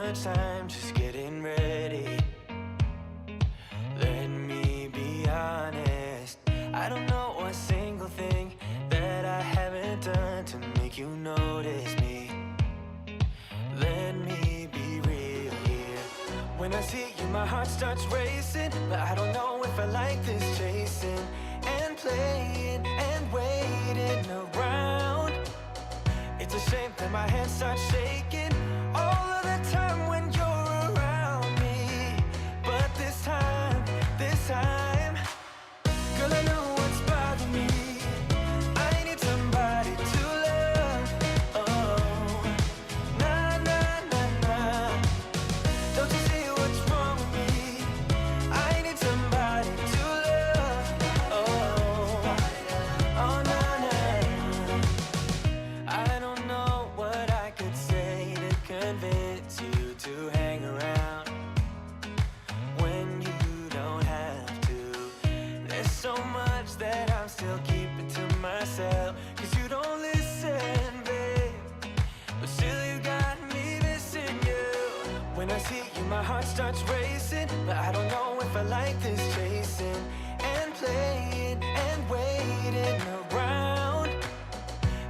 much I'm just getting ready. Let me be honest, I don't know a single thing that I haven't done to make you notice me. Let me be real here. When I see you, my heart starts racing, but I don't know if I like this chasing and playing and waiting around. It's a shame that my hands start shaking all of the time when you're around me. But this time, girl, I know what's bothering me. I need somebody to love. Oh, nah, nah, nah, nah. Don't you see what's wrong with me? I need somebody to love. Oh, oh, nah, nah. I don't know what I could say to convince you to hang around when you don't have to. There's so much that I'm still keeping to myself, 'cause you don't listen, babe. But still you got me missing you. When I see you, my heart starts racing, but I don't know if I like this chasing and playing and waiting around.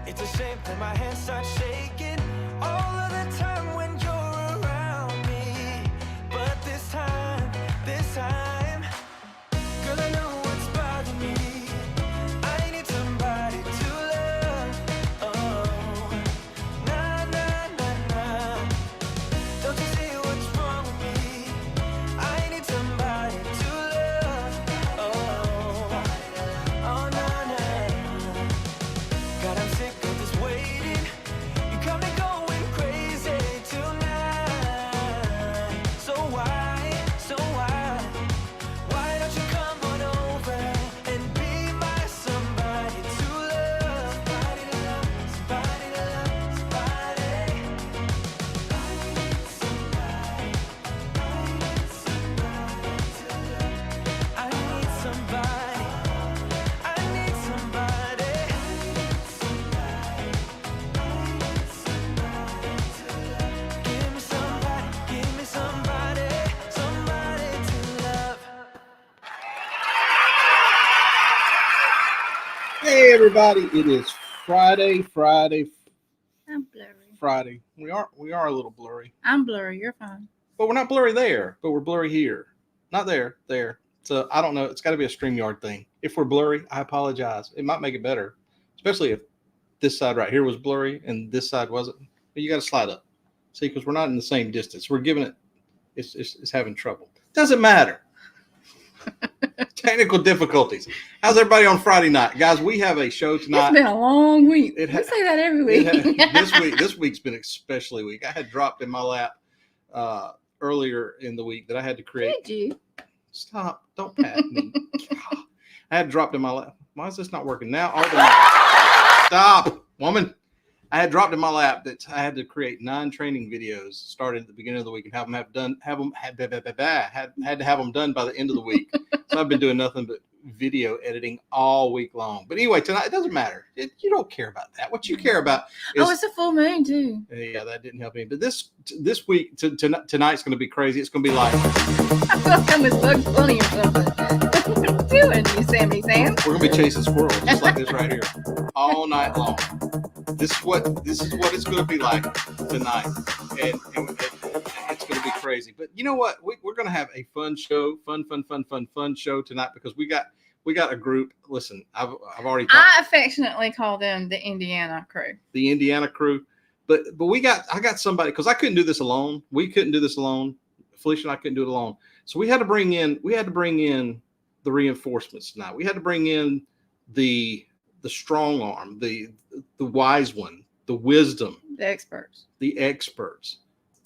It's a shame that my hands start shaking all of the time when you're around me. But this time, girl, I know what's bothering me. I need somebody to love. Oh, nah, nah, nah, nah. Don't you see what's wrong with me? I need somebody to love. Oh, oh, nah, nah. God, I'm sick of this waiting. You got me going crazy tonight. So why don't you come on over and be my somebody to love? Somebody to love, somebody to love, somebody. I need somebody to love. I need somebody. I need somebody. Give me somebody, somebody to love. Hey everybody, it is Friday. I'm blurry. We are a little blurry, I'm blurry. You're fine. but we're not blurry there. But we're blurry here, not there. So I don't know. It's got to be a StreamYard thing. If we're blurry, I apologize. It might make it better, especially if this side right here was blurry and this side wasn't. But you got to slide up, see, because we're not in the same distance. We're giving it. It's having trouble. Doesn't matter. Technical difficulties. How's everybody on Friday night, guys? We have a show tonight. It's been a long week. It We ha- say that every week. This week's been especially weak. I had dropped in my lap earlier in the week that I had to create. Did you? Stop! Don't pat me. God. I had dropped in my lap. Why is this not working now? Stop, woman. I had dropped in my lap that I had to create 9 training videos starting at the beginning of the week and had to have them done by the end of the week. So I've been doing nothing but video editing all week long. But anyway, tonight it doesn't matter. You don't care about that. What you care about is It's a full moon too. yeah, that didn't help me. But this week tonight's going to be crazy. It's going to be like I feel like I'm with Bugs Bunny or something. What are you doing, you Sammy Sam? we're going to be chasing squirrels just like this right here all night long. This is what it's going to be like tonight, and it's going to be crazy. But you know what? We're going to have a fun show, fun show tonight because we got a group. Listen, I've already talked. I affectionately call them the Indiana crew. The Indiana crew, but I got somebody because I couldn't do this alone. We couldn't do this alone. Felicia and I couldn't do it alone. So we had to bring in the reinforcements tonight. We had to bring in the strong arm, the wise one, the wisdom, The experts.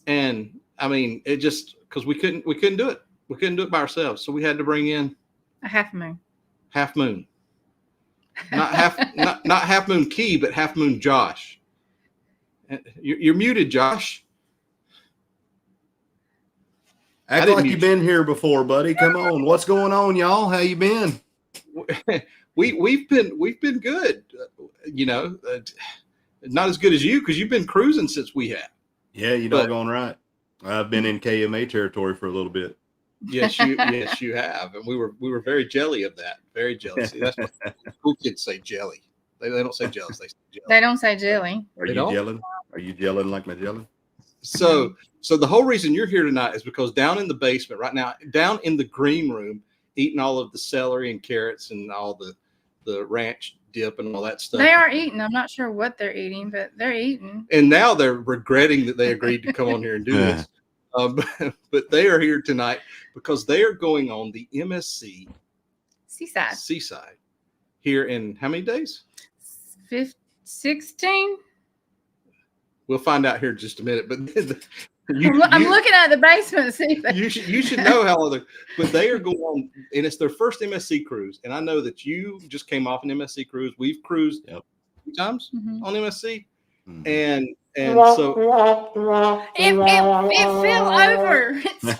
And I mean, it just because we couldn't do it. We couldn't do it by ourselves. So we had to bring in A half moon. Half Moon. Not Half Moon Key, but Half Moon Josh. You're muted, Josh. Act like you've been here before, buddy. Come on. What's going on, y'all? How you been? We've been good. Not as good as you because you've been cruising since we have. Yeah, you doggone right. I've been in KMA territory for a little bit. Yes, you have, and we were very jelly of that. Very jealous. See, that's what cool kids say. Jelly. They don't say jealous. They say jelly. They don't say jelly. Are you gelling? Are you gelling like Magellan? So the whole reason you're here tonight is because down in the basement right now, down in the green room, eating all of the celery and carrots and all the ranch dip and all that stuff. They are eating. I'm not sure what they're eating, but they're eating. And now they're regretting that they agreed to come on here and do this. But they are here tonight because they are going on the MSC Seaside here in how many days? 16. We'll find out here in just a minute. But I'm looking at the basement to see if you should know how other. But they are going on, and it's their first MSC cruise. And I know that you just came off an MSC cruise. We've cruised 2 times on MSC, and so it fell over. It's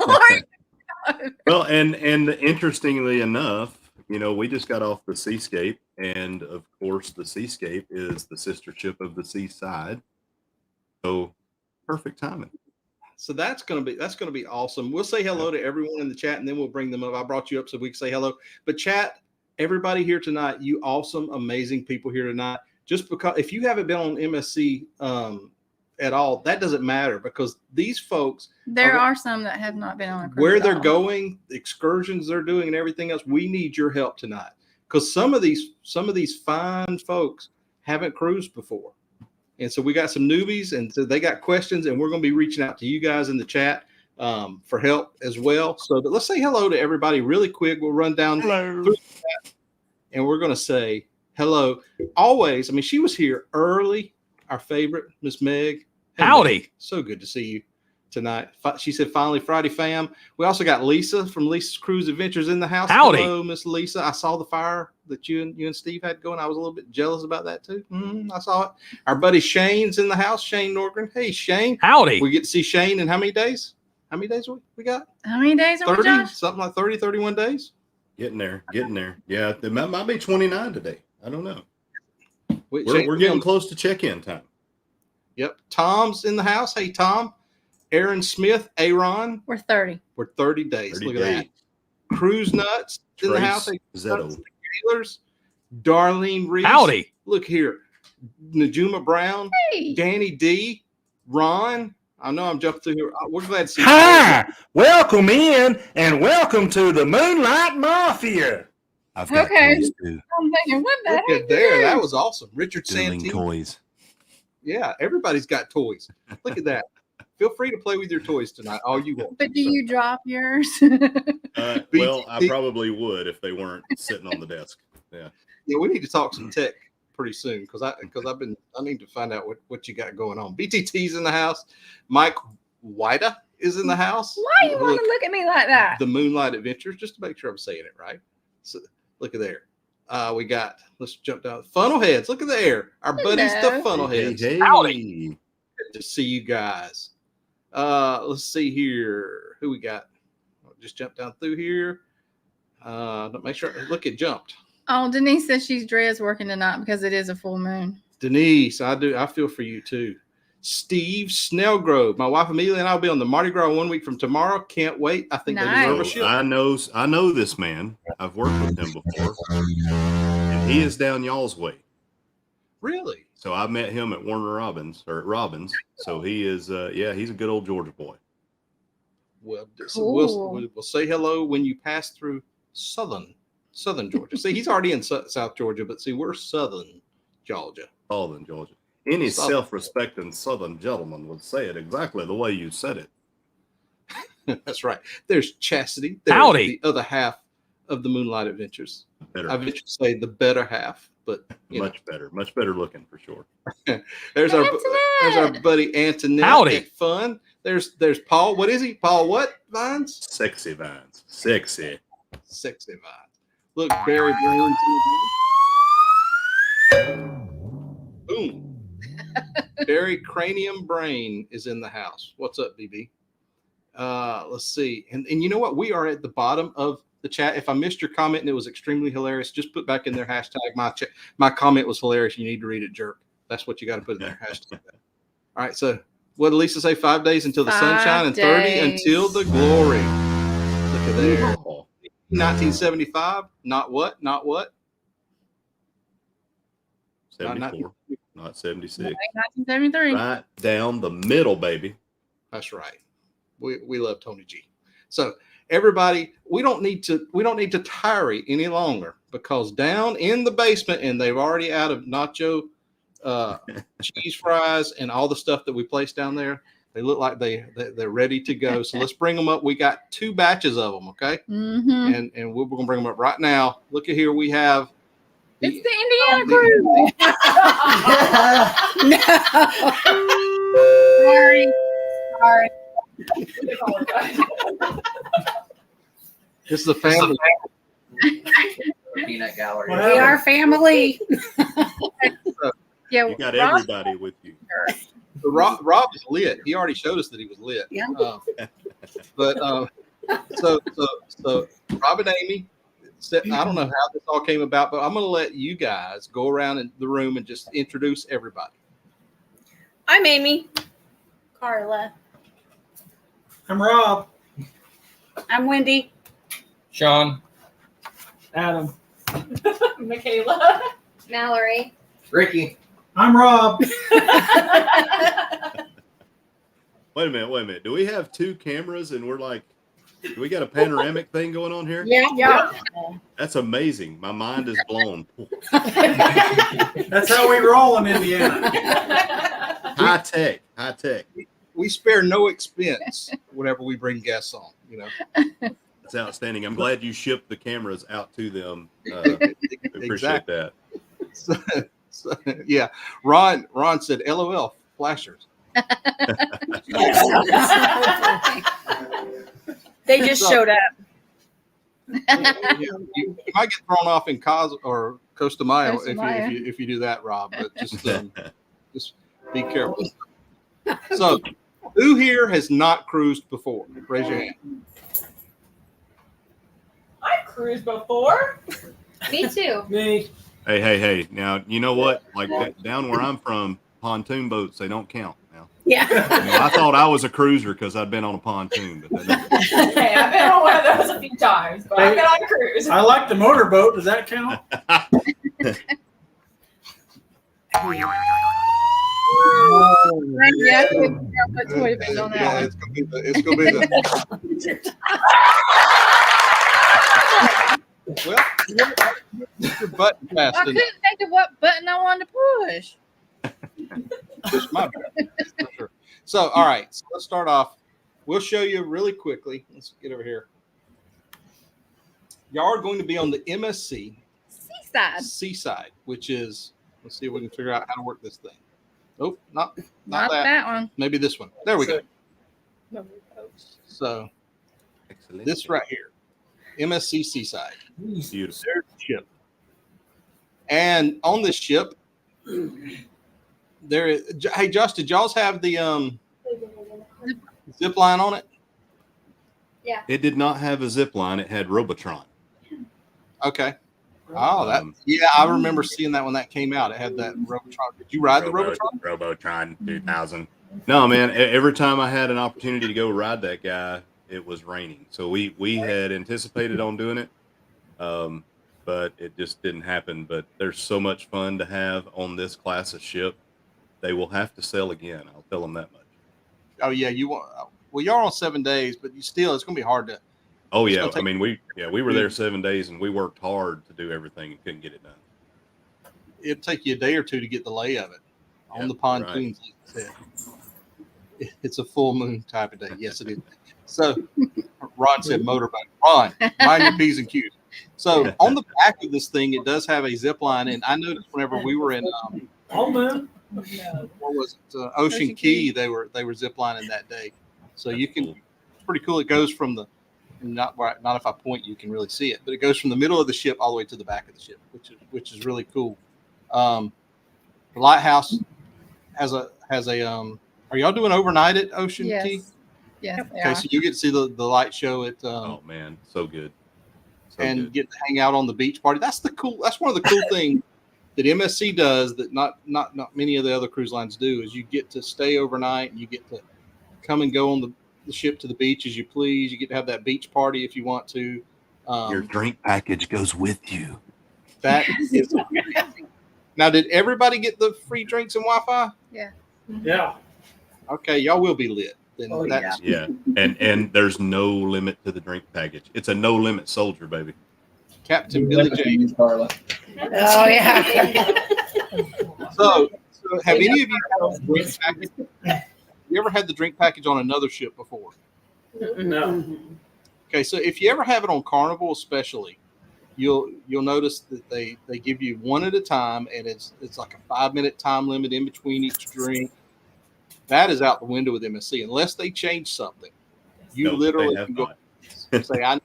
well, and interestingly enough, we just got off the Seascape, and of course, the Seascape is the sister ship of the Seaside. So perfect timing. So that's gonna be awesome. We'll say hello to everyone in the chat, and then we'll bring them up. I brought you up so we can say hello. But chat, everybody here tonight, you awesome, amazing people here tonight. Just because if you haven't been on MSC at all, that doesn't matter because these folks. There are some that have not been on a cruise. Where they're going, the excursions they're doing, and everything else. We need your help tonight because some of these fine folks haven't cruised before. And so we got some newbies, and so they got questions, and we're going to be reaching out to you guys in the chat for help as well. So let's say hello to everybody really quick. We'll run down through the chat, and we're going to say hello. Always, I mean, she was here early, our favorite, Miss Meg. Hey, Howdy. Meg, so good to see you tonight. She said, finally, Friday fam. We also got Lisa from Lisa's Cruise Adventures in the house. Howdy. Hello, Miss Lisa. I saw the fire that you and Steve had going. I was a little bit jealous about that too. I saw it. Our buddy Shane's in the house. Shane Norgren. Hey, Shane. Howdy. We get to see Shane in how many days? How many days we got? How many days are we, 30, Josh? something like 30, 31 days. Getting there. Yeah, it might be 29 today. I don't know. We're getting close to check-in time. Yep. Tom's in the house. Hey, Tom. Aaron Smith, Aaron. We're 30. We're 30 days. 30 Look days. at that. Cruise Nuts in the house. Hey, Taylors, Darlene Reese. Howdy. Look here. Najuma Brown. Hey. Danny D. Ron. I know I'm jumping through here. We're glad to see you. Hi. Welcome in and welcome to the Moonlight Mafia. I've got Okay. toys too. I'm thinking, what the Look heck? at there. is That this? was awesome. Richard Doing Santini. toys. Yeah, everybody's got toys. Look at that. Feel free to play with your toys tonight, all you want. But do you drop yours? Well, I probably would if they weren't sitting on the desk. Yeah, we need to talk some tech pretty soon because I need to find out what you got going on. BTT's in the house. Mike Wida is in the house. Why you want to look at me like that? The Moonlight Adventures, just to make sure I'm saying it right. So look at there. We got. Let's jump down. Funnel Heads. Look at there. Our buddies, the Funnel Heads. Hey. Howdy. Good to see you guys. Let's see here. Who we got? I'll just jump down through here. Don't make sure. Look, it jumped. Oh, Denise says she's dressed working tonight because it is a full moon. Denise, I feel for you too. Steve Snellgrove. My wife Amelia and I will be on the Mardi Gras 1 week from tomorrow. Can't wait. I think they deserve a Nice. ship. I know this man. I've worked with him before, and he is down y'all's way. Really? So I met him at Warner Robins or at Robbins. So he is, he's a good old Georgia boy. Well, Cool. we'll say hello when you pass through southern Georgia. See, he's already in South Georgia, but see, we're southern Georgia. Southern Georgia. Any Southern. self-respecting Southern gentleman would say it exactly the way you said it. That's right. There's Chastity. There's Howdy. the other half of the Moonlight Adventures. Better, I venture to say the better half, but much better looking for sure. there's our buddy Antoinette. Howdy. At Fun. There's Paul. What is he? Paul what? Vines? Sexy vines. Sexy. Sexy Vines. Look, Barry Brains. Boom. Barry Cranium Brain is in the house. What's up, BB? Let's see. And you know what? We are at the bottom of the chat. If I missed your comment and it was extremely hilarious, just put back in there hashtag my comment was hilarious. You need to read it, jerk. That's what you got to put in there. Hashtag that. All right. So What did Lisa say? 5 days until the 5 sunshine and 30 days. until the glory. Look at there. Oh, 1975. Not what? Not what? 74, not 76. 1973. Right down the middle, baby. That's right. We love Tony G. So everybody, we don't need to tarry any longer, because down in the basement, and they've already out of nacho cheese fries and all the stuff that we placed down there. They look like they're ready to go. So let's bring them up. We got 2 batches of them, okay? Mm-hmm. And we're gonna bring them up right now. Look at here. We have It's the Indiana cruise. Sorry. this is a family. Peanut gallery. We are family. Yeah, You got Rob- everybody with you. Rob is lit. He already showed us that he was lit. Yeah. So Rob and Amy, I don't know how this all came about, but I'm going to let you guys go around in the room and just introduce everybody. I'm Amy. Carla. I'm Rob. I'm Wendy. Sean. Adam. Michaela. Mallory. Ricky. I'm Rob. Wait a minute. Do we have 2 cameras and we're like, do we got a panoramic thing going on here? Yeah. That's amazing. My mind is blown. That's how we roll in Indiana. High tech. We spare no expense whenever we bring guests on, you know. That's outstanding. I'm glad you shipped the cameras out to them. Appreciate Exactly. that. So, yeah. Ron said, LOL, flashers. They just So- showed up. You might get thrown off in Costa Maya Costa Maya. if you do that, Rob. But just be careful. So, who here has not cruised before? Raise your hand. I've cruised before. Me too. Me. Hey. Now, you know what? Like down where I'm from, pontoon boats, they don't count now. Yeah. I mean, I thought I was a cruiser because I'd been on a pontoon, but they don't. Okay, I've been on one of those a few times, but I've been on a cruise. I like the motorboat. Does that count? Yeah, put toy bins on that Yeah, one. it's gonna be the well, your button fast I enough. couldn't think of what button I wanted to push. It's my bad, for sure. So, all right, so let's start off. We'll show you really quickly. Let's get over here. Y'all are going to be on the MSC Seaside. Seaside, which is, let's see if we can figure out how to work this thing. Oh, not Not that. that one. Maybe this one. There we go. So Excellent. this right here, MSC Seaside. Beautiful. There's the ship. And on this ship, there is, hey Josh, did y'all's have the zip line on it? It did not have a zip line. It had Robotron. Okay. Oh, that yeah, I remember seeing that when that came out. It had that Robotron. Did you ride the Robotron? Robotron 2000. No, man. Every time I had an opportunity to go ride that guy, it was raining. So we had anticipated on doing it, but it just didn't happen. But there's so much fun to have on this class of ship. They will have to sell again. I'll tell them that much. Oh yeah, you want. Well, y'all are on 7 days, but you still, it's gonna be hard to. Oh It's yeah, gonna take- I mean we were there 7 days and we worked hard to do everything and couldn't get it done. It'd take you a day or two to get the lay of it on Yep, the pontoons. Like I said. It's a full moon type of day. Yes, it is. So Ron said motorboat. Ron, mind your P's and Q's. So on the back of this thing, it does have a zip line, and I noticed whenever we were in Oh man. what was it, Ocean Key, they were zip lining that day. So you can, it's pretty cool. It goes from the not if I point you can really see it, but it goes from the middle of the ship all the way to the back of the ship, which is really cool. The lighthouse has a are y'all doing overnight at Ocean Key? Yes. Yes. they Okay, are. so you get to see the light show at Oh man, so good. So and good. get to hang out on the beach party. That's one of the cool things that MSC does that not many of the other cruise lines do is you get to stay overnight. You get to come and go on the ship to the beach as you please. You get to have that beach party if you want to. Your drink package goes with you. That is amazing. Now, did everybody get the free drinks and Wi-Fi? Yeah. Okay, y'all will be lit. Then Oh, that's Yeah, and there's no limit to the drink package. It's a no limit soldier, baby. Captain Billy J. Carla. Oh, yeah. So have any of you had a drink package? You ever had the drink package on another ship before? No. Okay, so if you ever have it on Carnival, especially, you'll notice that they give you one at a time, and it's like a 5-minute time limit in between each drink. That is out the window with MSC unless they change something. You No, literally they have can go not. say, I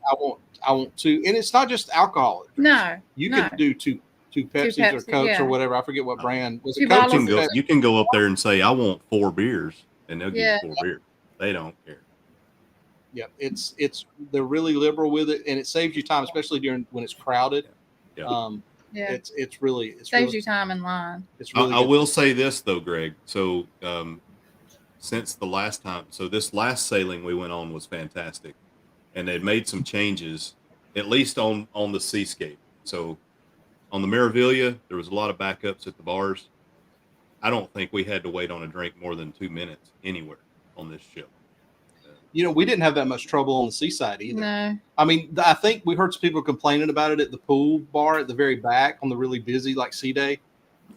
want two, and it's not just alcoholic. No. You no. can do two Pepsis or Pepsi, Cokes yeah. or whatever. I forget what brand. Was Two it Coke? bottles or of Pepsi? You can go up there and say, I want 4 beers, and they'll give Yeah. you 4 beers. They don't care. Yeah, they're really liberal with it, and it saves you time, especially when it's crowded. Yeah. Yeah. It's really Saves you time in line. It's really I good. will say this though, Greg. So since the last time, so this last sailing we went on was fantastic, and they'd made some changes, at least on the seascape. So on the Meraviglia, there was a lot of backups at the bars. I don't think we had to wait on a drink more than 2 minutes anywhere on this ship. We didn't have that much trouble on the seaside either. No. I mean, I think we heard some people complaining about it at the pool bar at the very back on the really busy Sea Day,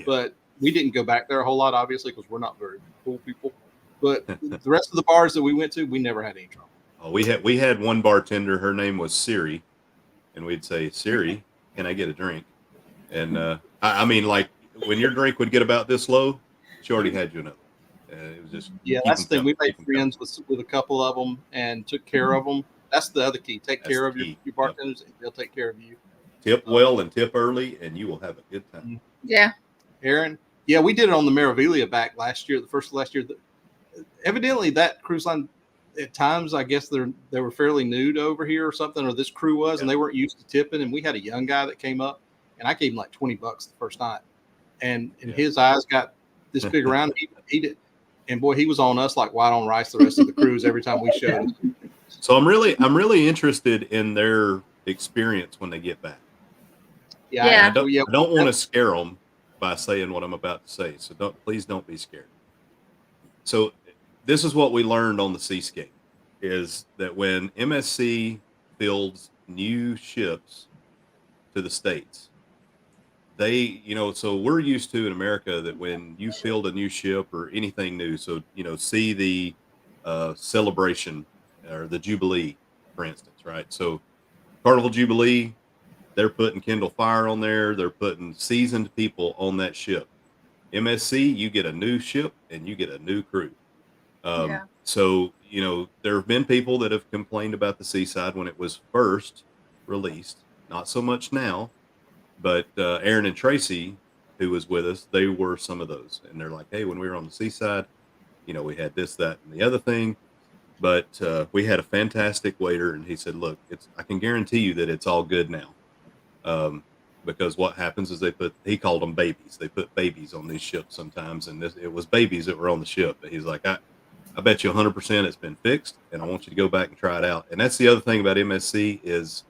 but we didn't go back there a whole lot, obviously, because we're not very pool people. But the rest of the bars that we went to, we never had any trouble. Oh, we had one bartender. Her name was Siri, and we'd say, Siri, can I get a drink? And I mean, like when your drink would get about this low, she already had you another. It was just That's the thing. We made friends with a couple of them and took care of them. That's the other key. Take care of your bartenders, and they'll take care of you. Tip well and tip early, and you will have a good time. Yeah. Aaron, we did it on the Meraviglia back last year, the first of last year. Evidently, that cruise line at times, I guess they were fairly new to over here or something, or this crew was, and they weren't used to tipping. And we had a young guy that came up, and I gave him like $20 the first night, and his eyes got this big around. He did. And boy, he was on us like white on rice the rest of the cruise every time we showed. So I'm really interested in their experience when they get back. Yeah. I don't want to scare them by saying what I'm about to say. So please don't be scared. So this is what we learned on the seascape is that when MSC builds new ships to the States, they, so we're used to in America that when you build a new ship or anything new, so, see the celebration or the Jubilee, for instance, right? So Carnival Jubilee, they're putting Kindle Fire on there. They're putting seasoned people on that ship. MSC, you get a new ship and you get a new crew. So, there have been people that have complained about the Seaside when it was first released, not so much now. But Aaron and Tracy, who was with us, they were some of those. And they're like, hey, when we were on the Seaside, we had this, that, and the other thing. But we had a fantastic waiter. And he said, look, I can guarantee you that it's all good now. Because what happens is he called them babies. They put babies on these ships sometimes. And it was babies that were on the ship. But he's like, I bet you 100% it's been fixed. And I want you to go back and try it out. And that's the other thing about MSC is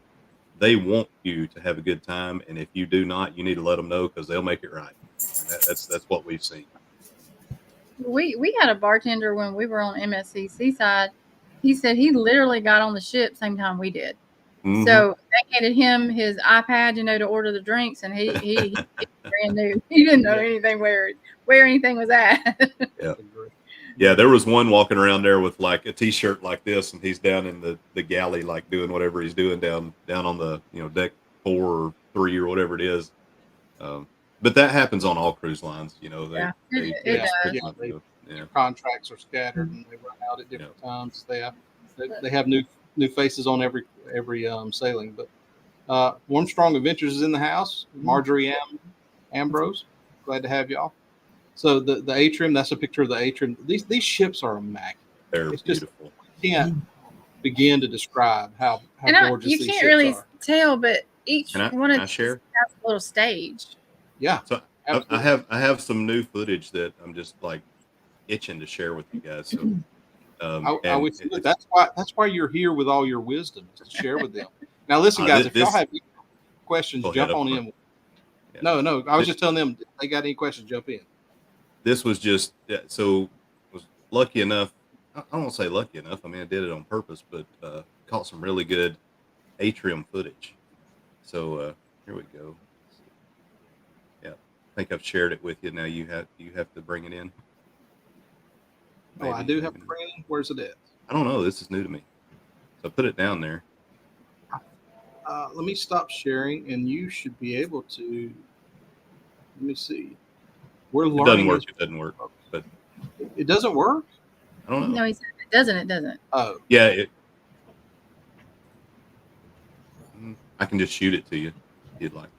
they want you to have a good time, and if you do not, you need to let them know because they'll make it right. That's what we've seen. We had a bartender when we were on MSC Seaside. He said he literally got on the ship same time we did. Mm-hmm. So they handed him his iPad, to order the drinks, and he brand new. He didn't know anything where anything was at. Yeah, there was one walking around there with like a T-shirt like this, and he's down in the galley, like doing whatever he's doing down on the deck 4 or 3 or whatever it is. But that happens on all cruise lines. It does. Contracts are scattered and they run out at different times. They have new faces on every sailing. But Warm Strong Adventures is in the house. Marjorie Ambrose, glad to have y'all. So the atrium, that's a picture of the atrium. These ships are immaculate. They're it's beautiful. Just, you can't begin to describe how gorgeous you these can't ships really are. tell, but each one of these share? has a little stage. Yeah. So Absolutely. I have some new footage that I'm just like itching to share with you guys. So I and wish you would. That's why you're here with all your wisdom, is to share with them. Now, listen, guys, if y'all this have any questions, go ahead jump up on front. in. Yeah. No, I was just telling them if they got any questions, jump in. This was just so was lucky enough. I don't want to say lucky enough. I mean, I did it on purpose, but caught some really good atrium footage. So here we go. Yeah, I think I've shared it with you. Now you have to bring it in. Oh, I Maybe, do have a maybe not. friend. Where's it at? I don't know. This is new to me. So put it down there. Let me stop sharing, and you should be able to. Let me see. We're It doesn't learning work. as It doesn't work. But it doesn't work. I don't know. No, he said it doesn't. It doesn't. Oh, Yeah, I can just shoot it to you if you'd like.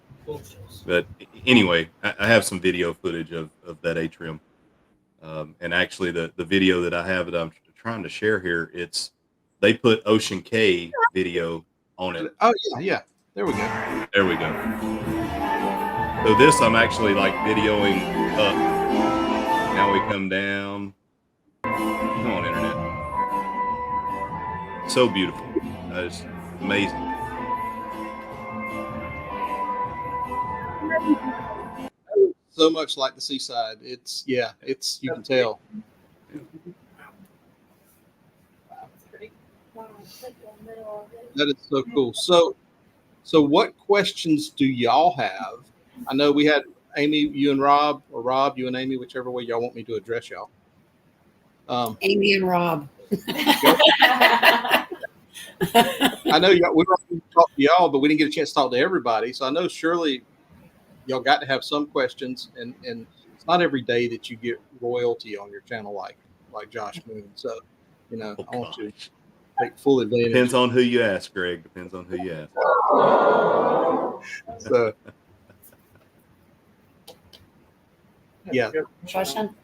But anyway, I have some video footage of that atrium. And actually, the video that I have that I'm trying to share here, they put Ocean K video on it. oh yeah. There we go. There we go. So this I'm actually like videoing up. Now we come down. Come on, internet. So beautiful. It's amazing. So much like the seaside. It's you can tell. That is so cool. So what questions do y'all have? I know we had Amy, you and Rob, or Rob, you and Amy, whichever way y'all want me to address y'all. Amy and Rob. I know we were going to talk to y'all, but we didn't get a chance to talk to everybody. So I know surely y'all got to have some questions, and it's not every day that you get royalty on your channel like Josh Moon. So I want to take full advantage. Depends on who you ask, Greg. Depends on who you ask. So yeah. Question?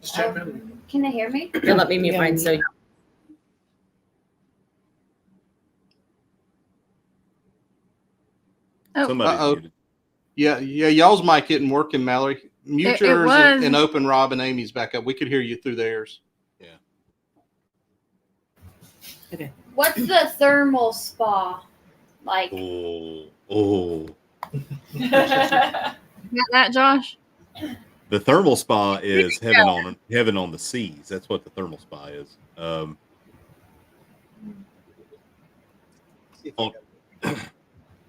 Just jump in. Can they hear me? Yeah, let me mute mine. So Somebody's muted. Yeah, y'all's mic isn't working, Mallory. Mute yours was. and open Rob and Amy's back up. We could hear you through theirs. Yeah. okay. What's the thermal spa like? Oh. Got that, Josh? The thermal spa is heaven on the seas. That's what the thermal spa is.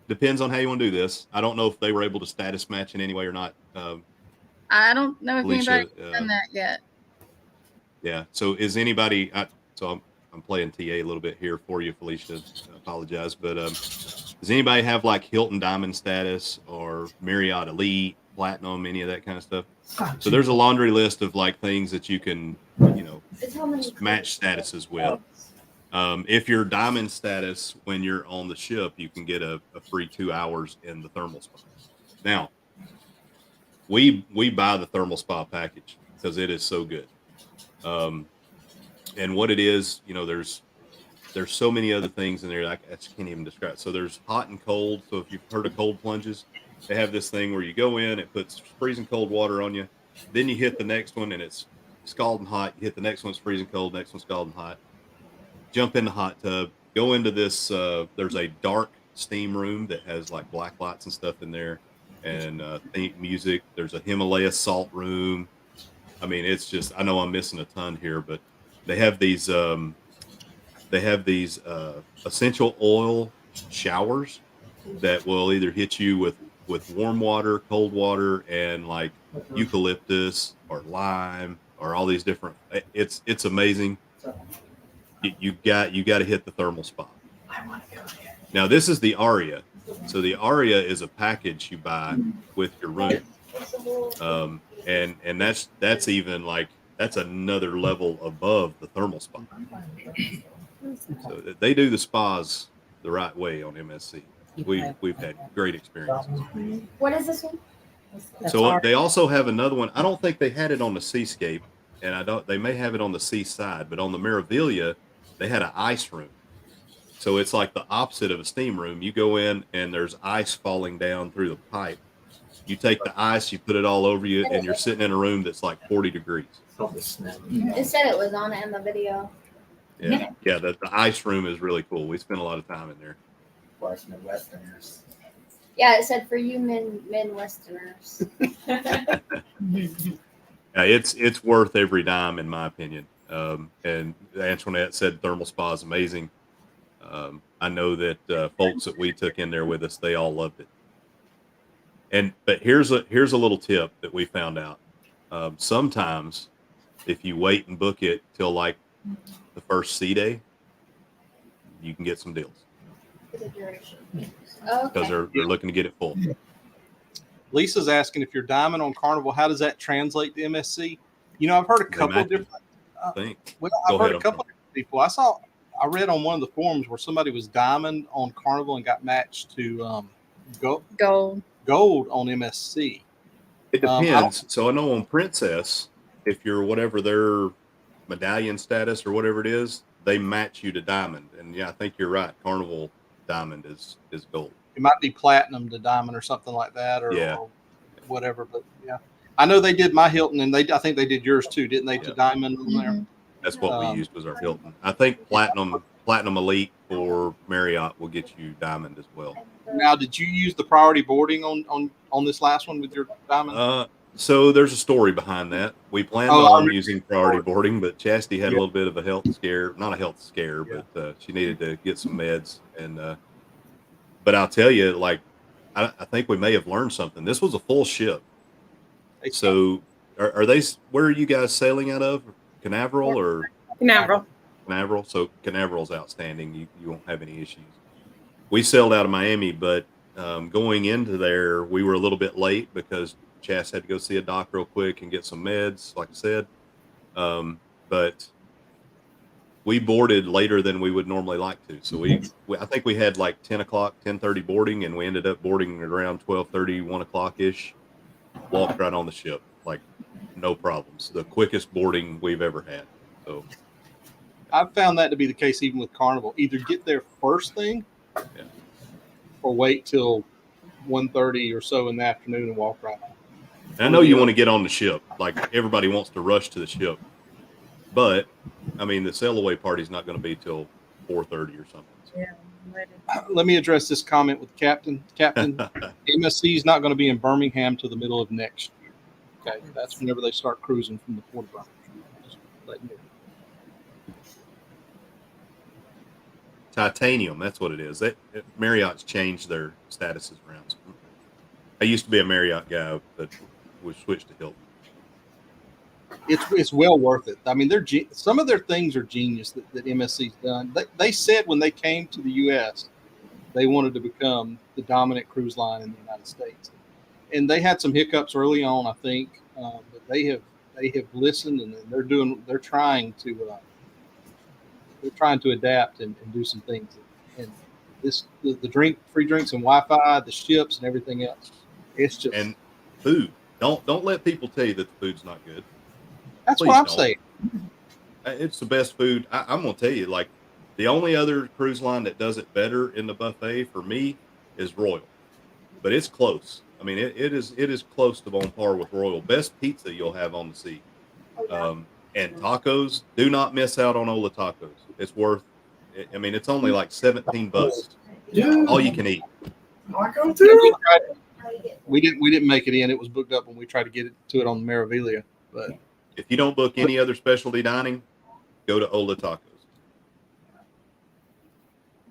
Depends on how you want to do this. I don't know if they were able to status match in any way or not. I don't know if Alicia, anybody's done that yet. Yeah. So is anybody? I'm playing TA a little bit here for you, Felicia. I apologize, but does anybody have like Hilton Diamond status or Marriott Elite, Platinum, any of that kind of stuff? So there's a laundry list of like things that you can, match statuses with. If you're Diamond status when you're on the ship, you can get a free 2 hours in the thermal spa. Now, we buy the thermal spa package because it is so good. And what it is, there's so many other things in there I just can't even describe. So there's hot and cold. So if you've heard of cold plunges, they have this thing where you go in, it puts freezing cold water on you. Then you hit the next one and it's scalding hot. You hit the next one, it's freezing cold. Next one's scalding hot. Jump in the hot tub. Go into this. There's a dark steam room that has like black lights and stuff in there, and theme music. There's a Himalaya salt room. I mean, it's just. I know I'm missing a ton here, but they have these. Essential oil showers that will either hit you with warm water, cold water, and like eucalyptus or lime or all these different. It's amazing. You got to hit the thermal spa. I want to go there. Now this is the Aria. So the Aria is a package you buy with your room, and that's even like that's another level above the thermal spa. So they do the spas the right way on MSC. We've had great experiences. What is this one? So they also have another one. I don't think they had it on the Seascape, and they may have it on the Seaside, but on the Meraviglia, they had an ice room. So it's like the opposite of a steam room. You go in and there's ice falling down through the pipe, You take the ice, you put it all over you, and you're sitting in a room that's like 40 degrees. It said it was on it in the video. Yeah, yeah. The ice room is really cool. We spent a lot of time in there. Midwesterners. Yeah, it said for you Midwesterners. Yeah, it's worth every dime in my opinion. And Antoinette said thermal spa is amazing. I know that folks that we took in there with us, they all loved it. But here's a little tip that we found out. Sometimes if you wait and book it till like the first sea day, you can get some deals For the duration. because Okay. they're looking to get it full. Lisa's asking if you're diamond on Carnival, how does that translate to MSC? You know, I've heard a couple match of different. I think. Well, Go I've heard ahead, a couple of different people. I read on one of the forums where somebody was diamond on Carnival and got matched to Gold. gold on MSC. It depends. So I know on Princess, if you're whatever their medallion status or whatever it is, they match you to diamond. And yeah, I think you're right. Carnival diamond is gold. It might be platinum to diamond or something like that, or whatever. But yeah, I know they did my Hilton, and I think they did yours too, didn't they? To diamond on there. That's what we used was our Hilton. I think platinum elite for Marriott will get you diamond as well. Now, did you use the priority boarding on this last one with your diamond? So there's a story behind that. We planned on using priority boarding, but Chastity had a little bit of a health scare. Not a health scare, but she needed to get some meds. And but I'll tell you, like, I think we may have learned something. This was a full ship. So are they? Where are you guys sailing out of? Canaveral or Canaveral? Canaveral. So Canaveral's outstanding. You won't have any issues. We sailed out of Miami, but going into there, we were a little bit late because Chas had to go see a doc real quick and get some meds, like I said. But we boarded later than we would normally like to. So I think we had like 10 o'clock, 10:30 boarding, and we ended up boarding around 12:30, 1 o'clock-ish. Walked right on the ship, like no problems. The quickest boarding we've ever had. So I've found that to be the case even with Carnival. Either get there first thing or wait till 1:30 or so in the afternoon and walk right on. And I know you want to get on the ship. Like everybody wants to rush to the ship. But, I mean, the sail away party's not going to be till 4:30 or something. So. Yeah. Let me address this comment with Captain. Captain, MSC is not going to be in Birmingham till the middle of next year. Okay, that's whenever they start cruising from the port of Birmingham. Just letting you know. Titanium, that's what it is. Marriott's changed their statuses around. I used to be a Marriott guy, but we switched to Hilton. It's well worth it. I mean, some of their things are genius that MSC's done. They said when they came to the U.S., they wanted to become the dominant cruise line in the United States, and they had some hiccups early on, I think, but they have listened and they're trying to adapt and do some things. And the free drinks and Wi-Fi, the ships and everything else. It's just and food. Don't let people tell you that the food's not good. That's Please what I'm don't. saying. It's the best food. I'm going to tell you, like, the only other cruise line that does it better in the buffet for me is Royal, but it's close. I mean, it is close to on par with Royal. Best pizza you'll have on the sea. And tacos, do not miss out on Ola Tacos. It's worth. I mean, it's only like $17. All you can eat. I go too. We didn't make it in. It was booked up when we tried to get to it on the Meraviglia. But if you don't book any other specialty dining, go to Ola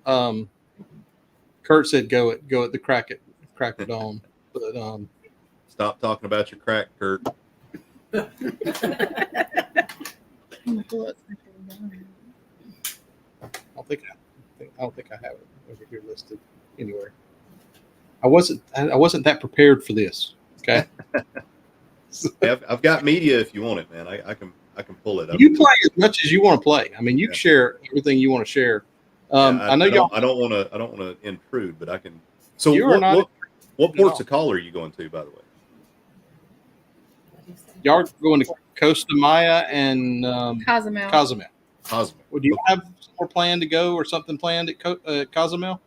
Tacos. Kurt said go at the crack of dawn. But Stop talking about your crack, Kurt. I don't think I have it over here listed anywhere. I wasn't that prepared for this. Okay. I've got media if you want it, man. I can pull it up. You play as much as you want to play. I mean, you can share everything you want to share. I know y'all. I don't want to intrude, but I can. So what ports of call are you going to, by the way? Y'all are going to Costa Maya and Cozumel. Cozumel. Cozumel. Well, do you have more planned to go or something planned at Cozumel?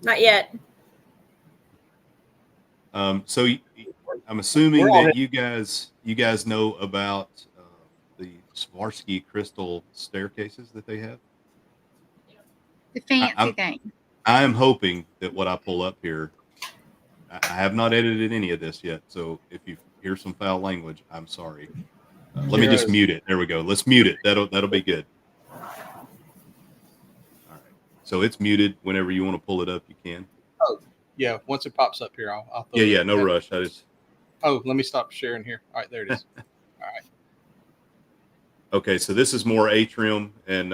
Not yet. So I'm assuming We're all that you guys know about the Swarovski crystal staircases that they have. The fancy I'm- thing. I am hoping that what I pull up here, I have not edited any of this yet. So if you hear some foul language, I'm sorry. Let me just mute it. There we go. Let's mute it. That'll be good. All right. So it's muted. Whenever you want to pull it up, you can. Oh, yeah. Once it pops up here, I'll throw it. Yeah. No rush. Oh, let me stop sharing here. All right, there it is. All right. Okay, so this is more atrium, and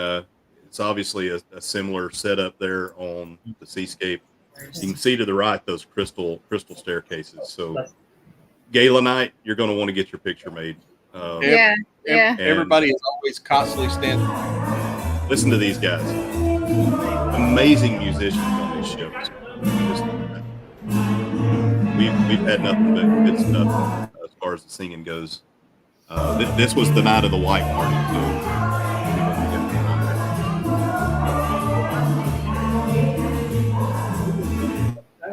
it's obviously a similar setup there on the seascape. You can see to the right those crystal staircases. So gala night, you're going to want to get your picture made. Yeah. Everybody is always constantly standing. Listen to these guys, amazing musicians on these ships. We've had nothing but good stuff as far as the singing goes. This was the night of the white party.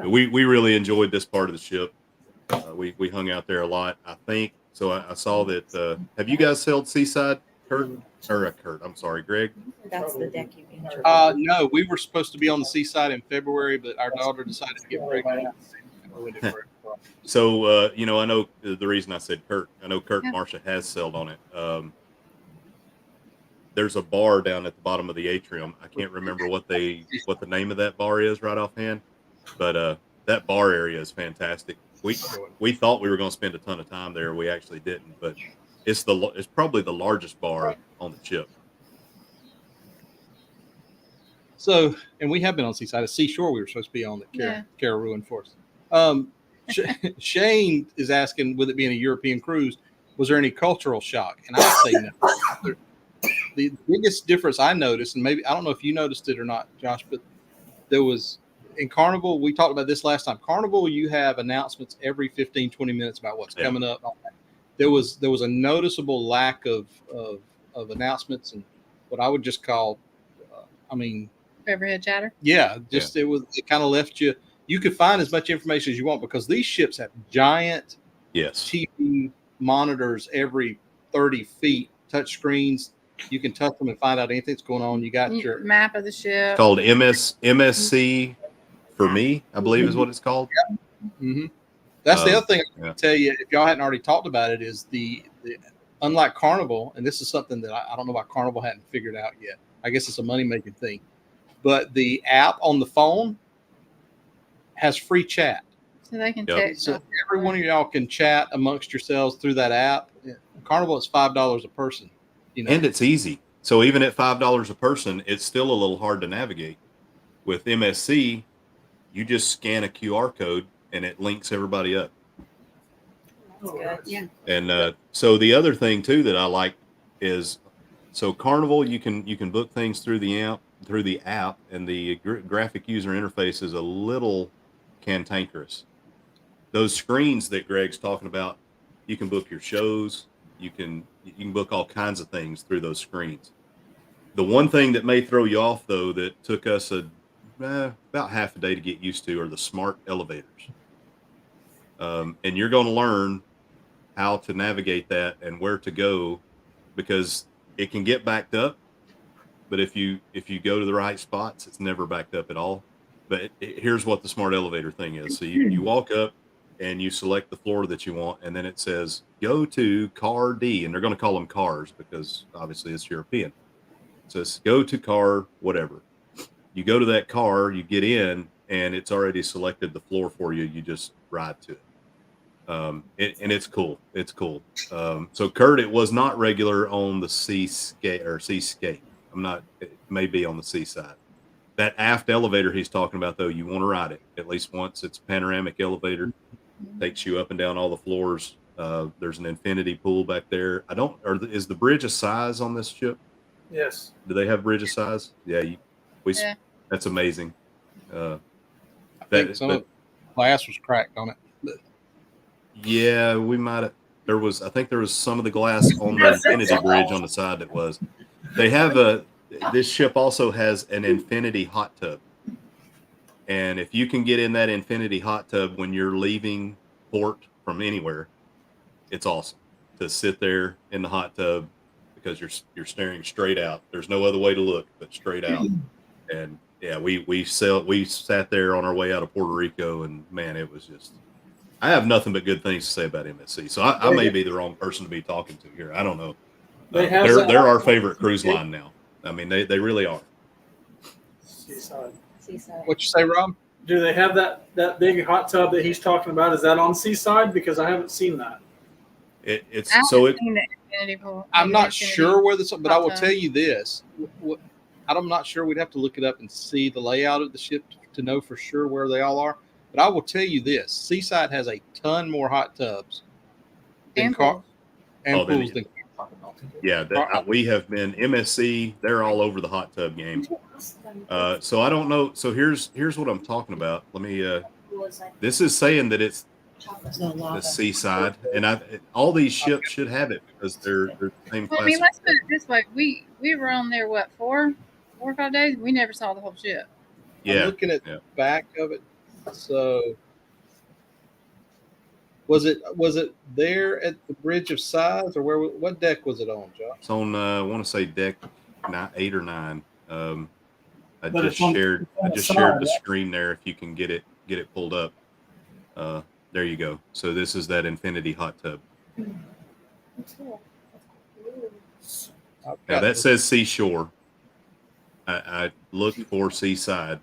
So we really enjoyed this part of the ship. We hung out there a lot. I think so. I saw that. Have you guys sailed Seaside, Kurt? I'm sorry, Greg. That's the deck you entered. No, we were supposed to be on the seaside in February, but our daughter decided to get pregnant. So, I know the reason I said Kurt. I know Kurt Marsha has sailed on it. There's a bar down at the bottom of the atrium. I can't remember what the name of that bar is right offhand, but that bar area is fantastic. We thought we were going to spend a ton of time there. We actually didn't, but it's probably the largest bar on the ship. So, and we have been on Seaside. At Seashore, we were supposed to be on that Kara ruined for us. Shane is asking, with it being a European cruise, was there any cultural shock? And I'd say no. The biggest difference I noticed, and maybe I don't know if you noticed it or not, Josh, but there was in Carnival, we talked about this last time. Carnival, you have announcements every 15, 20 minutes about what's coming up. There was a noticeable lack of announcements and what I would just call, overhead chatter. Yeah, it kind of left you. You could find as much information as you want because these ships have giant TV monitors every 30 feet, touch screens. You can touch them and find out anything that's going on. You got your map of the ship. It's called MSC for me, I believe is what it's called. Yeah. Mm-hmm. That's the other thing I can tell you, if y'all hadn't already talked about it, is the unlike Carnival, and this is something that I don't know why Carnival hadn't figured out yet. I guess it's a money-making thing. But the app on the phone has free chat. So they can text. So every one of y'all can chat amongst yourselves through that app. Carnival is $5 a person. And it's easy. So even at $5 a person, it's still a little hard to navigate. With MSC, you just scan a QR code and it links everybody up. That's good. Yeah. And so the other thing too that I like is, so Carnival, you can book things through the app, and the graphic user interface is a little cantankerous. Those screens that Greg's talking about, you can book your shows. You can book all kinds of things through those screens. The one thing that may throw you off, though, that took us about half a day to get used to, are the smart elevators. And you're going to learn how to navigate that and where to go, because it can get backed up. But if you go to the right spots, it's never backed up at all. But here's what the smart elevator thing is. So you walk up and you select the floor that you want, and then it says, go to car D. And they're going to call them cars because obviously it's European. It says, go to car whatever. You go to that car, you get in, and it's already selected the floor for you. You just ride to it. And it's cool. It's cool. So Kurt, it was not regular on the seascape. It may be on the seaside. That aft elevator he's talking about, though, you want to ride it at least once. It's a panoramic elevator, takes you up and down all the floors. There's an infinity pool back there. Is the bridge a size on this ship? Yes. Do they have bridge a size? Yeah. That's amazing. I think some of the glass was cracked on it. Yeah, we might have. I think there was some of the glass on the infinity bridge on the side that was. They have this ship also has an infinity hot tub. And if you can get in that infinity hot tub when you're leaving port from anywhere, it's awesome to sit there in the hot tub because you're staring straight out. There's no other way to look but straight out. And yeah, we sat there on our way out of Puerto Rico, and man, it was just. I have nothing but good things to say about MSC, so I may be the wrong person to be talking to here. I don't know. They're our favorite cruise line now. I mean, they really are. Seaside. What you say, Rob? Do they have that big hot tub that he's talking about? Is that on Seaside? Because I haven't seen that. It's I so haven't it. seen the infinity pool. I'm The not infinity sure where this, but I will hot tell tub. you this. I'm not sure. We'd have to look it up and see the layout of the ship to know for sure where they all are. But I will tell you this: Seaside has a ton more hot tubs than And car pools. and Oh, then pools you- than. Yeah, we have been MSC. They're all over the hot tub game. So I don't know. So here's what I'm talking about. Let me. This is saying that it's the Seaside, and all these ships should have it because they're the same Well, I class. mean, let's put it this way: we were on there what 4 or 5 days. We never saw the whole ship. I'm Yeah, looking at yeah. the back of it. So was it there at the Bridge of Sighs, or what deck was it on, Josh? It's on. I want to say deck 8 or 9. I But just it's on- shared. it's on I the just side, shared the right? screen there. If you can get it pulled up. There you go. So this is that infinity hot tub. I've Now got that this. says seashore. I looked for seaside.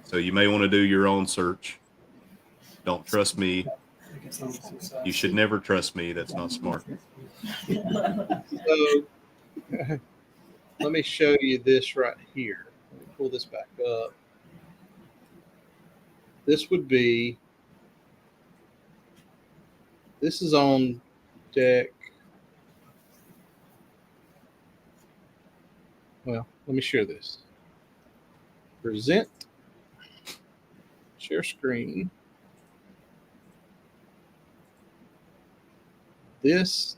So you may want to do your own search. Don't trust me. You should never trust me. That's not smart. So let me show you this right here. Let me pull this back up. This would be. This is on deck. Well, let me share this. Present. Share screen. This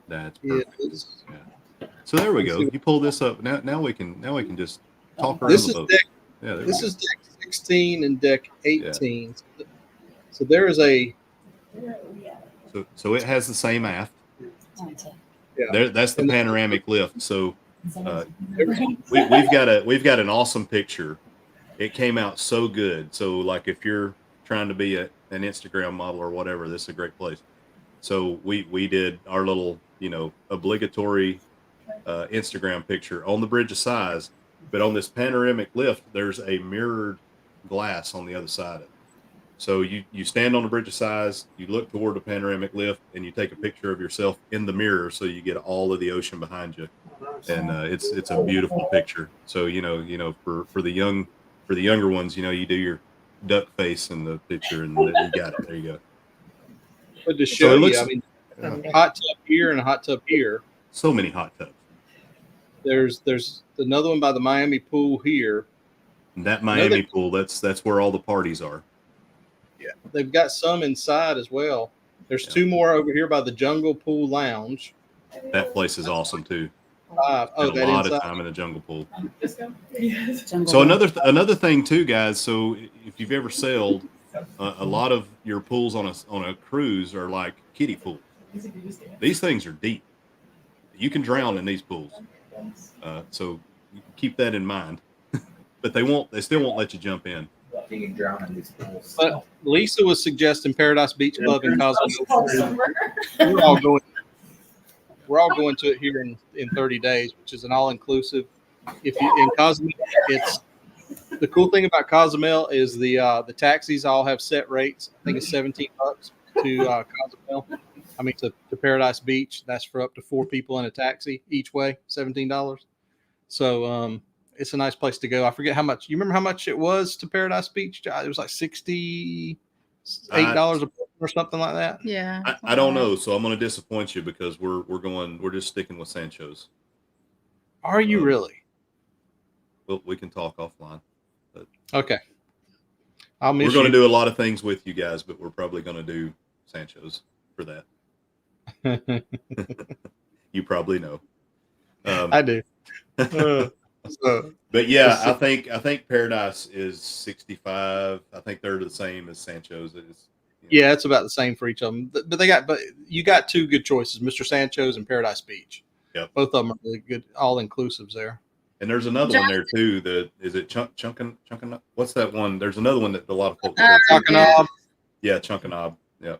That's perfect. is. Yeah. So there we go. You pull this up. Now we can just talk around This the is boat. deck. Yeah, there This we is deck 16 and deck 18. So there is a. go. So it has the same aft. Yeah. That's the And- panoramic lift. So There's- we've got an awesome picture. It came out so good. So like if you're trying to be an Instagram model or whatever, this is a great place. So we did our little obligatory Instagram picture on the Bridge of Sighs, but on this panoramic lift, there's a mirrored glass on the other side of it. So you stand on the Bridge of Sighs, you look toward the panoramic lift, and you take a picture of yourself in the mirror, so you get all of the ocean behind you, and it's a beautiful picture. So for the younger ones, you do your duck face in the picture, and you got it. There you go. But to So show it looks- you, I mean, hot tub here and a hot tub here. So many hot tubs. There's another one by the Miami pool here. And that Miami pool, that's where all the parties are. Yeah, they've got some inside as well. There's Yeah. 2 more over here by the Jungle Pool Lounge. That place is awesome too. Oh, Spent a that lot inside. of time in the jungle pool. Yes. So another thing too, guys. So if you've ever sailed, a lot of your pools on a cruise are like kiddie pools. These things are deep. You can drown in these pools. So keep that in mind. But they still won't let you jump in. You can drown in these pools. But Lisa was suggesting Paradise Beach Club in Cozumel. Summer. We're all going to it here in 30 days, which is an all-inclusive. If you in Cozumel, it's the cool thing about Cozumel is the taxis all have set rates. I think it's $17 to Cozumel. I mean to Paradise Beach. That's for up to 4 people in a taxi each way, $17. So it's a nice place to go. I forget how much. You remember how much it was to Paradise Beach? It was like $68 a person or something like that. Yeah. I don't know, so I'm going to disappoint you because we're just sticking with Sancho's. Are you really? Well, we can talk offline. Okay. I'll miss We're going you. to do a lot of things with you guys, but we're probably going to do Sancho's for that. You probably know. I do. So But yeah, I think Paradise is 65. I think they're the same as Sancho's. yeah, it's about the same for each of them. But you got two good choices, Mr. Sancho's and Paradise Beach. Yep. Both of them are really good, all inclusives there. And there's another one there too. Is it Chunkin? What's that one? There's another one that a lot of folks go to. Chunkin. Yeah, Chunkin. Yeah.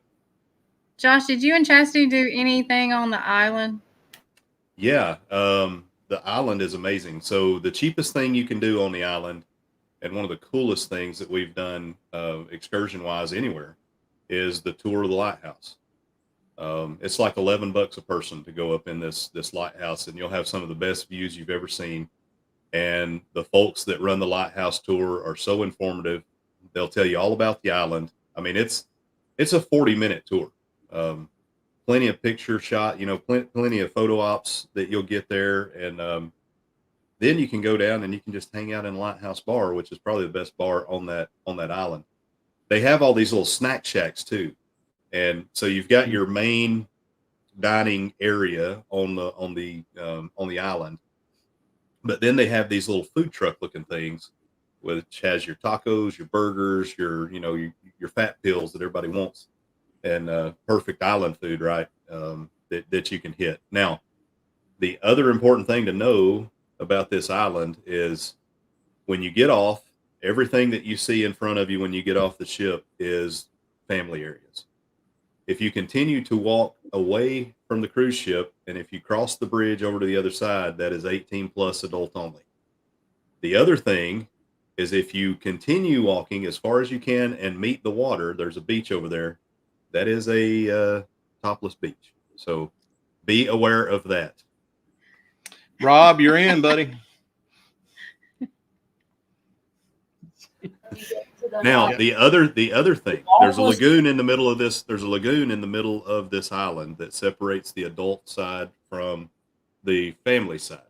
Josh, did you and Chastity do anything on the island? Yeah. The island is amazing. So the cheapest thing you can do on the island, and one of the coolest things that we've done excursion wise anywhere, is the tour of the lighthouse. It's like $11 a person to go up in this lighthouse, and you'll have some of the best views you've ever seen. And the folks that run the lighthouse tour are so informative. They'll tell you all about the island. I mean, it's a 40-minute tour. Plenty of picture shot, plenty of photo ops that you'll get there. And then you can go down and you can just hang out in a lighthouse bar, which is probably the best bar on that island. They have all these little snack shacks too. And so you've got your main dining area on the island, but then they have these little food truck looking things, which has your tacos, your burgers, your fat pills that everybody wants, and perfect island food, right? That you can hit. Now, the other important thing to know about this island is when you get off, everything that you see in front of you when you get off the ship is family areas. If you continue to walk away from the cruise ship, and if you cross the bridge over to the other side, that is 18 plus adult only. The other thing is if you continue walking as far as you can and meet the water, there's a beach over there. That is a topless beach. So be aware of that. Rob, you're in, buddy. Now, the other thing, there's a lagoon in the middle of this. There's a lagoon in the middle of this island that separates the adult side from the family side.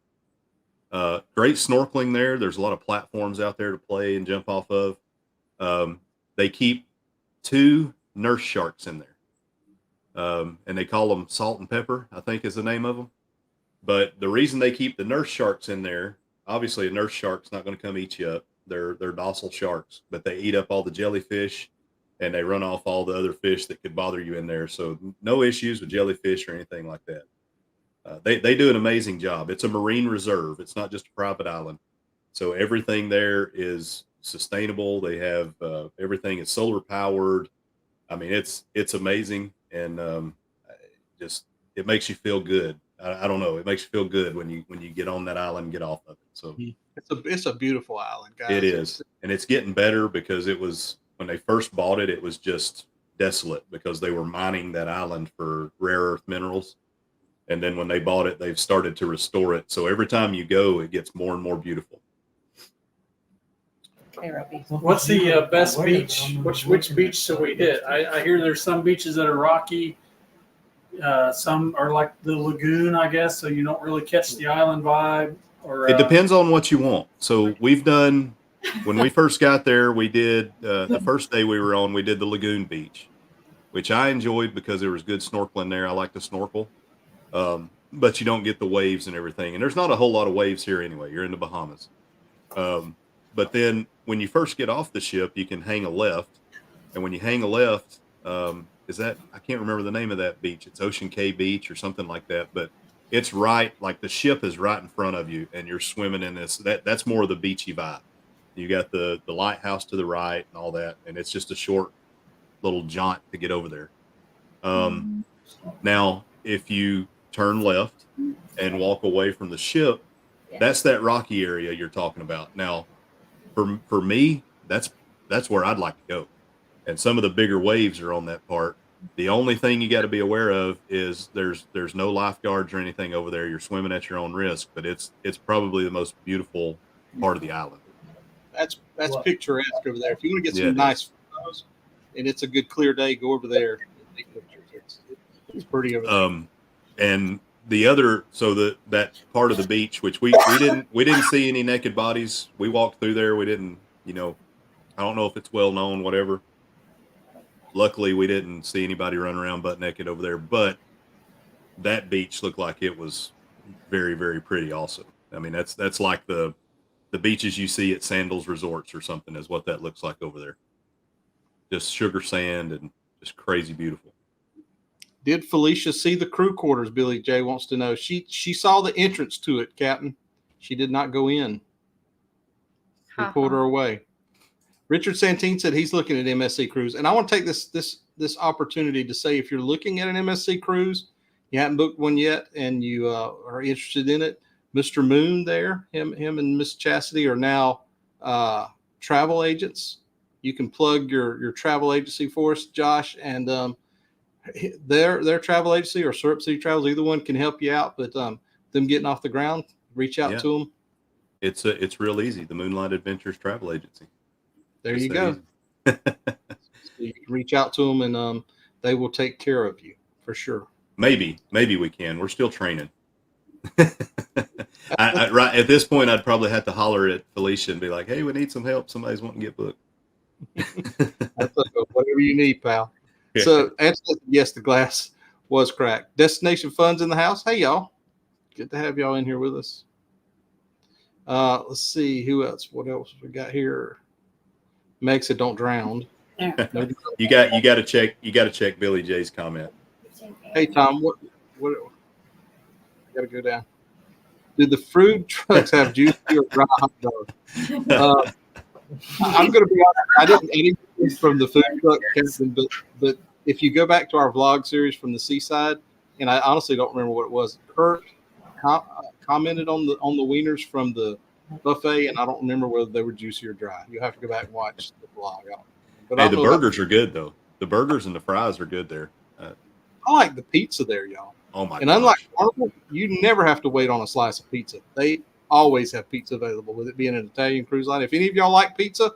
Great snorkeling there. There's a lot of platforms out there to play and jump off of. They keep 2 nurse sharks in there, and they call them Salt and Pepper, I think is the name of them. But the reason they keep the nurse sharks in there, obviously a nurse shark's not going to come eat you up. They're docile sharks, but they eat up all the jellyfish and they run off all the other fish that could bother you in there. So no issues with jellyfish or anything like that. They do an amazing job. It's a marine reserve. It's not just a private island. So everything there is sustainable. They have everything is solar powered. I mean, it's amazing, and it makes you feel good. I don't know. It makes you feel good when you get on that island and get off of it. So it's a beautiful island, guys. It is, and it's getting better because it was when they first bought it, it was just desolate because they were mining that island for rare earth minerals. And then when they bought it, they've started to restore it. So every time you go, it gets more and more beautiful. What's the best beach? Which beach should we hit? I hear there's some beaches that are rocky. Some are like the lagoon, I guess, so you don't really catch the island vibe. Or it depends on what you want. So we've done, when we first got there, we did the first day we were on, we did the lagoon beach, which I enjoyed because there was good snorkeling there. I like to snorkel, but you don't get the waves and everything. And there's not a whole lot of waves here anyway. You're in the Bahamas. But then when you first get off the ship, you can hang a left. And when you hang a left, I can't remember the name of that beach. It's Ocean Cay Beach or something like that. But it's right, like the ship is right in front of you and you're swimming in this. That's more of the beachy vibe. You got the lighthouse to the right and all that. And it's just a short little jaunt to get over there. Now, if you turn left and walk away from the ship, that's that rocky area you're talking about. Now, for me, that's where I'd like to go. And some of the bigger waves are on that part. The only thing you got to be aware of is there's no lifeguards or anything over there. You're swimming at your own risk, but it's probably the most beautiful part of the island. That's picturesque over there. If you want to get some nice photos and it's a good clear day, go over there and take pictures. It's pretty over there. And the other, so that part of the beach, which we didn't see any naked bodies. We walked through there. We didn't, I don't know if it's well known, whatever. Luckily, we didn't see anybody running around butt naked over there, but that beach looked like it was very, very pretty also. I mean, that's like the the beaches you see at Sandals Resorts or something is what that looks like over there. Just sugar sand and just crazy beautiful. Did Felicia see the crew quarters? Billy J wants to know. She saw the entrance to it, Captain. She did not go in. We pulled her away. Richard Santine said he's looking at MSC cruise, and I want to take this opportunity to say, if you're looking at an MSC cruise, you haven't booked one yet, and you are interested in it, Mr. Moon there, him and Miss Chastity are now travel agents. You can plug your travel agency for us, Josh, and their travel agency or Syrup City Travels, either one can help you out. But them getting off the ground, reach out to them. It's real easy. The Moonlight Adventures travel agency. There you go. So you can reach out to them, and they will take care of you for sure. Maybe we can. We're still training. Right at this point, I'd probably have to holler at Felicia and be like, "Hey, we need some help. Somebody's wanting to get booked." Whatever you need, pal. Yeah. So, yes, the glass was cracked. Destination Funds in the house. Hey, y'all. Good to have y'all in here with us. Let's see who else. What else we got here? Meg said, "Don't drown." You got to check. You got to check Billy J's comment. Hey, Tom. What? Got to go down. Do the food trucks have juicy or dry hot dogs? I'm going to be honest. I didn't eat anything from the food truck, Captain, but if you go back to our vlog series from the seaside, and I honestly don't remember what it was. Kurt commented on the wieners from the buffet, and I don't remember whether they were juicy or dry. You have to go back and watch the vlog. But hey, the burgers are good though. The burgers and the fries are good there. I like the pizza there, y'all. Oh my! And unlike Carnival, you never have to wait on a slice of pizza. They always have pizza available, with it being an Italian cruise line. If any of y'all like pizza,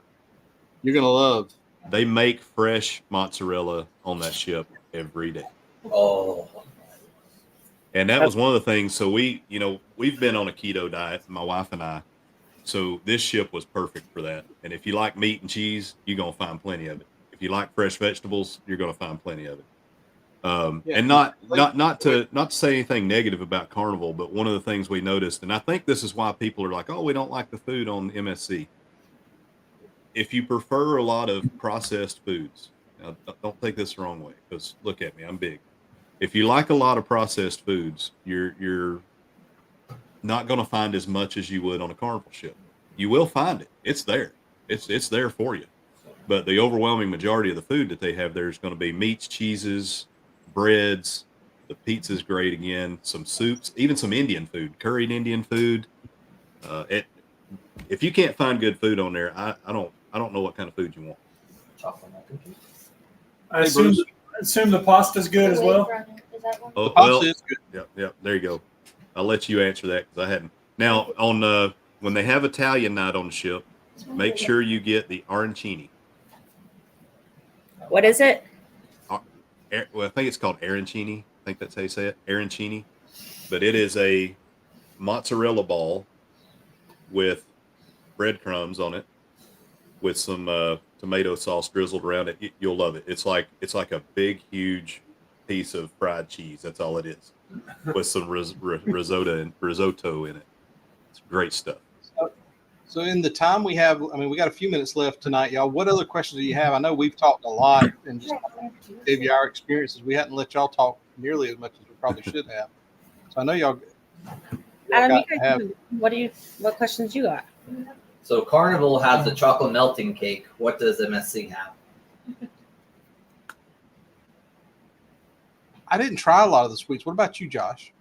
you're gonna love. They make fresh mozzarella on that ship every day. Oh. And that was one of the things. So we've been on a keto diet, my wife and I. So this ship was perfect for that. And if you like meat and cheese, you're gonna find plenty of it. If you like fresh vegetables, you're gonna find plenty of it. And not to say anything negative about Carnival, but one of the things we noticed, and I think this is why people are like, "Oh, we don't like the food on MSC." If you prefer a lot of processed foods, now, don't take this the wrong way, because look at me, I'm big. If you like a lot of processed foods, you're not going to find as much as you would on a Carnival ship. You will find it; it's there. It's there for you. But the overwhelming majority of the food that they have there is going to be meats, cheeses, breads. The pizza's great again. Some soups, even some Indian food, curried Indian food. If you can't find good food on there, I don't know what kind of food you want. I assume the pasta's good as well. Oh, the pasta is good. Yep. There you go. I'll let you answer that because I hadn't. Now on when they have Italian night on the ship, make sure you get the arancini. What is it? Well, I think it's called arancini. I think that's how you say it, arancini. But it is a mozzarella ball with breadcrumbs on it, with some tomato sauce drizzled around it. You'll love it. It's like a big, huge piece of fried cheese. That's all it is, with some risotto in it. It's great stuff. So in the time we have, we got a few minutes left tonight, y'all. What other questions do you have? I know we've talked a lot and just gave you our experiences. We hadn't let y'all talk nearly as much as we probably should have. So I know y'all Adam, what questions you got? So Carnival has the chocolate melting cake. What does MSC have? I didn't try a lot of the sweets. What about you, Josh?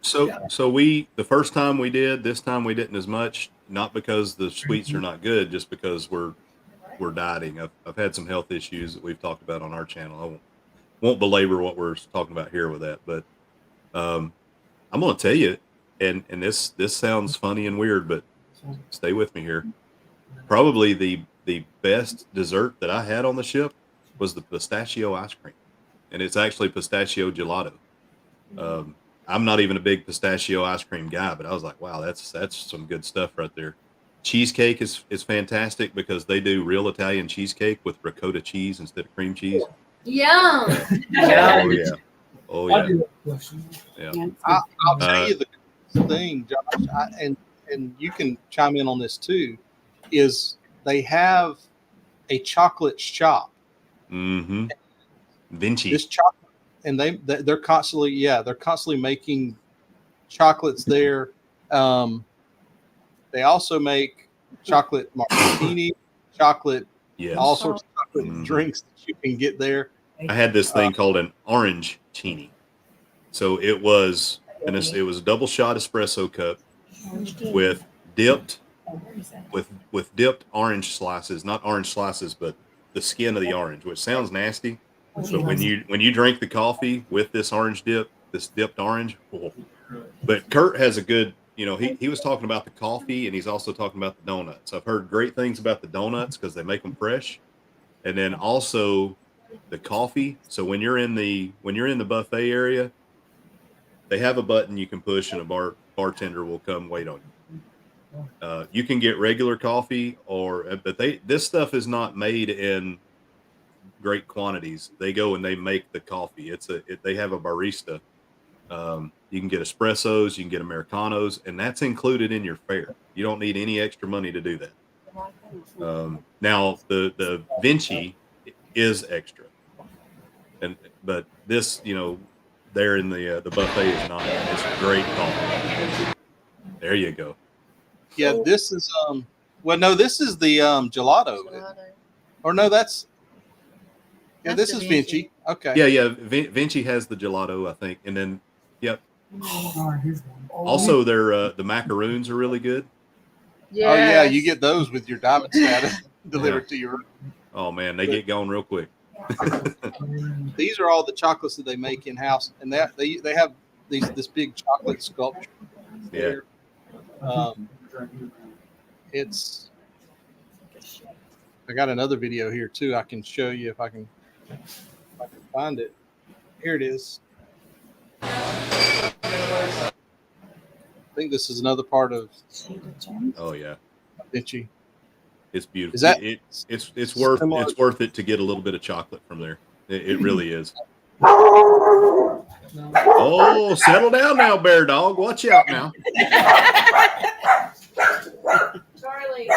So we, the first time we did, this time we didn't as much, not because the sweets are not good, just because we're dieting. I've had some health issues that we've talked about on our channel. I won't belabor what we're talking about here with that, but I'm going to tell you, and this sounds funny and weird, but stay with me here. Probably the best dessert that I had on the ship was the pistachio ice cream, and it's actually pistachio gelato. I'm not even a big pistachio ice cream guy, but I was like, wow, that's some good stuff right there. Cheesecake is fantastic because they do real Italian cheesecake with ricotta cheese instead of cream cheese. Yum. Oh yeah. I'll tell you the thing, Josh, and and you can chime in on this too, is they have a chocolate shop. Mm-hmm. Vinci. This chocolate, and they're constantly making chocolates there. They also make chocolate martini, chocolate, all sorts of chocolate drinks that you can get there. I had this thing called an orange teeny. So it was a double shot espresso cup with dipped orange slices, not orange slices, but the skin of the orange, which sounds nasty. But when you drink the coffee with this orange dip, this dipped orange, but Kurt has a good, he was talking about the coffee and he's also talking about the donuts. I've heard great things about the donuts because they make them fresh, and then also the coffee. So when you're in the buffet area, they have a button you can push and a bartender will come wait on you. You can get regular coffee but this stuff is not made in great quantities. They go and they make the coffee. They have a barista. You can get espressos, you can get Americanos, and that's included in your fare. You don't need any extra money to do that. Now the Vinci is extra, but this, there in the buffet is not. It's great coffee. There you go. Yeah, this is this is the gelato. Or no, this is Vinci. Okay. Yeah. Vinci has the gelato, I think, and then yep. Also, the macaroons are really good. Yeah. Oh yeah, you get those with your diamond status delivered to your room. Oh man, they get going real quick. These are all the chocolates that they make in house, and they have this big chocolate sculpture. Yeah. I got another video here too. I can show you if I can find it. Here it is. I think this is another part of. Oh yeah. Vinci. It's beautiful. Is that it's worth it to get a little bit of chocolate from there. It really is. Oh, settle down now, bear dog. Watch out now. Charlie.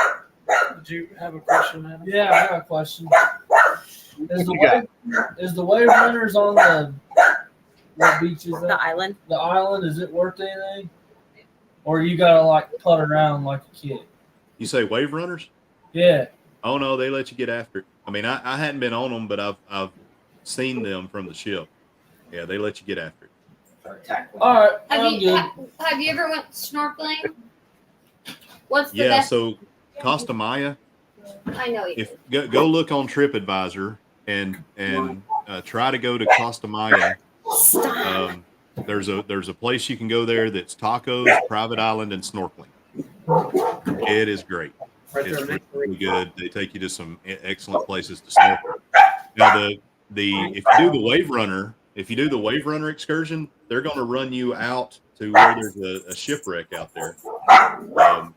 Did you have a question, Adam? Yeah, I have a question. Is the wave runners on the what beach is that? The island. The island, is it worth anything? Or you gotta like putt around like a kid? You say wave runners? Yeah. Oh no, they let you get after it. I mean, I hadn't been on them, but I've seen them from the ship. Yeah, they let you get after it. All right. Have you ever went snorkeling? What's the best? So Costa Maya. I know you. If go look on TripAdvisor and try to go to Costa Maya. There's a place you can go there that's tacos, private island, and snorkeling. It is great. It's really good. They take you to some excellent places to snorkel. Now if you do the wave runner excursion, they're going to run you out to where there's a shipwreck out there, and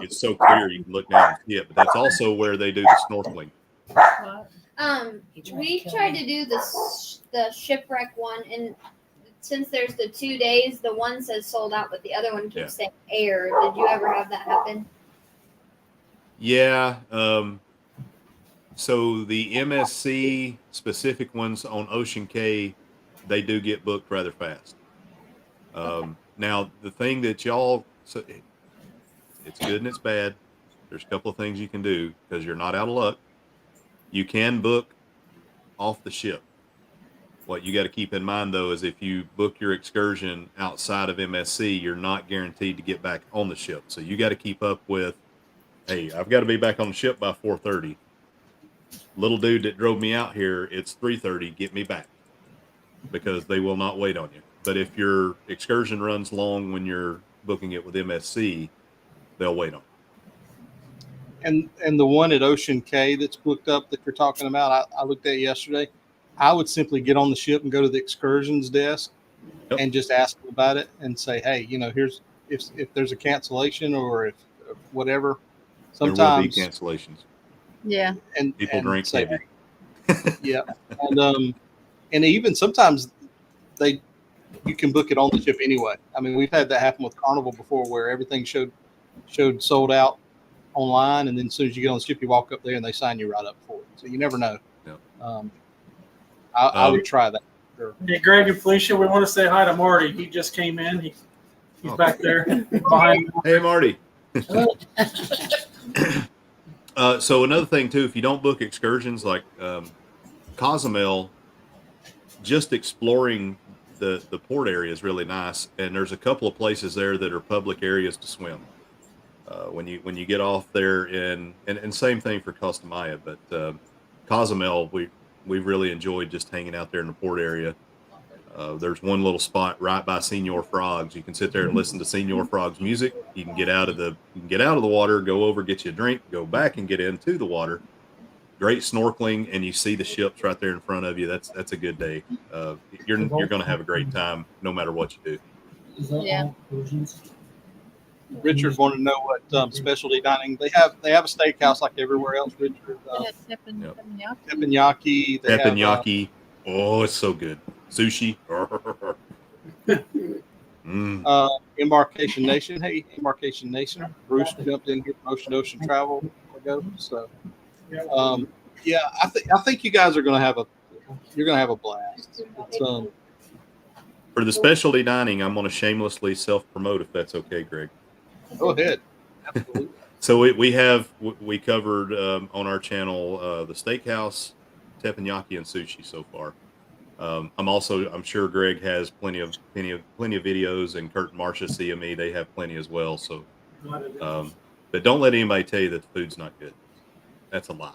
it's so clear you can look down and see it. But that's also where they do the snorkeling. We tried to do the shipwreck one, and since there's the 2 days, the one says sold out, but the other one keeps saying air. Did you ever have that happen? Yeah. So the MSC specific ones on Ocean K, they do get booked rather fast. Now the thing that it's good and it's bad. There's a couple of things you can do because you're not out of luck. You can book off the ship. What you got to keep in mind, though, is if you book your excursion outside of MSC, you're not guaranteed to get back on the ship. So you got to keep up with, hey, I've got to be back on the ship by 4:30. Little dude that drove me out here, it's 3:30. Get me back, because they will not wait on you. But if your excursion runs long when you're booking it with MSC, they'll wait on you. And the one at Ocean K that's booked up that you're talking about, I looked at yesterday. I would simply get on the ship and go to the excursions desk and just ask them about it and say, hey, here's if there's a cancellation or if whatever. Sometimes there will be cancellations. Yeah. And people drink heavy. Yeah. And even sometimes you can book it on the ship anyway. I mean, we've had that happen with Carnival before where everything showed showed sold out online, and then as soon as you get on the ship, you walk up there and they sign you right up for it. So you never know. Yep. I would try that. Sure. Hey, Greg and Felicia, we want to say hi to Marty. He just came in. He's back there behind. Hey, Marty. So another thing too, if you don't book excursions like Cozumel, just exploring the port area is really nice, and there's a couple of places there that are public areas to swim. When you get off there, and same thing for Costa Maya, but Cozumel, we've really enjoyed just hanging out there in the port area. There's one little spot right by Senor Frog's. You can sit there and listen to Senor Frog's music. You can get out of the water, go over, get you a drink, go back and get into the water. Great snorkeling, and you see the ships right there in front of you. That's a good day. You're going to have a great time no matter what you do. Yeah. Richard wanted to know what specialty dining they have. They have a steakhouse like everywhere else. Richard, teppanyaki. Teppanyaki. Oh, it's so good. Sushi. Embarkation Nation. Hey, Embarkation Nation. Bruce jumped in here. Ocean Travel ago. So, yeah, I think you guys are going to have a blast. It's, For the specialty dining, I'm going to shamelessly self-promote if that's okay, Greg. Go ahead. Absolutely. So we covered on our channel the steakhouse, teppanyaki, and sushi so far. I'm sure Greg has plenty of videos, and Kurt and Marcia CME, they have plenty as well. So, but don't let anybody tell you that the food's not good. That's a lie.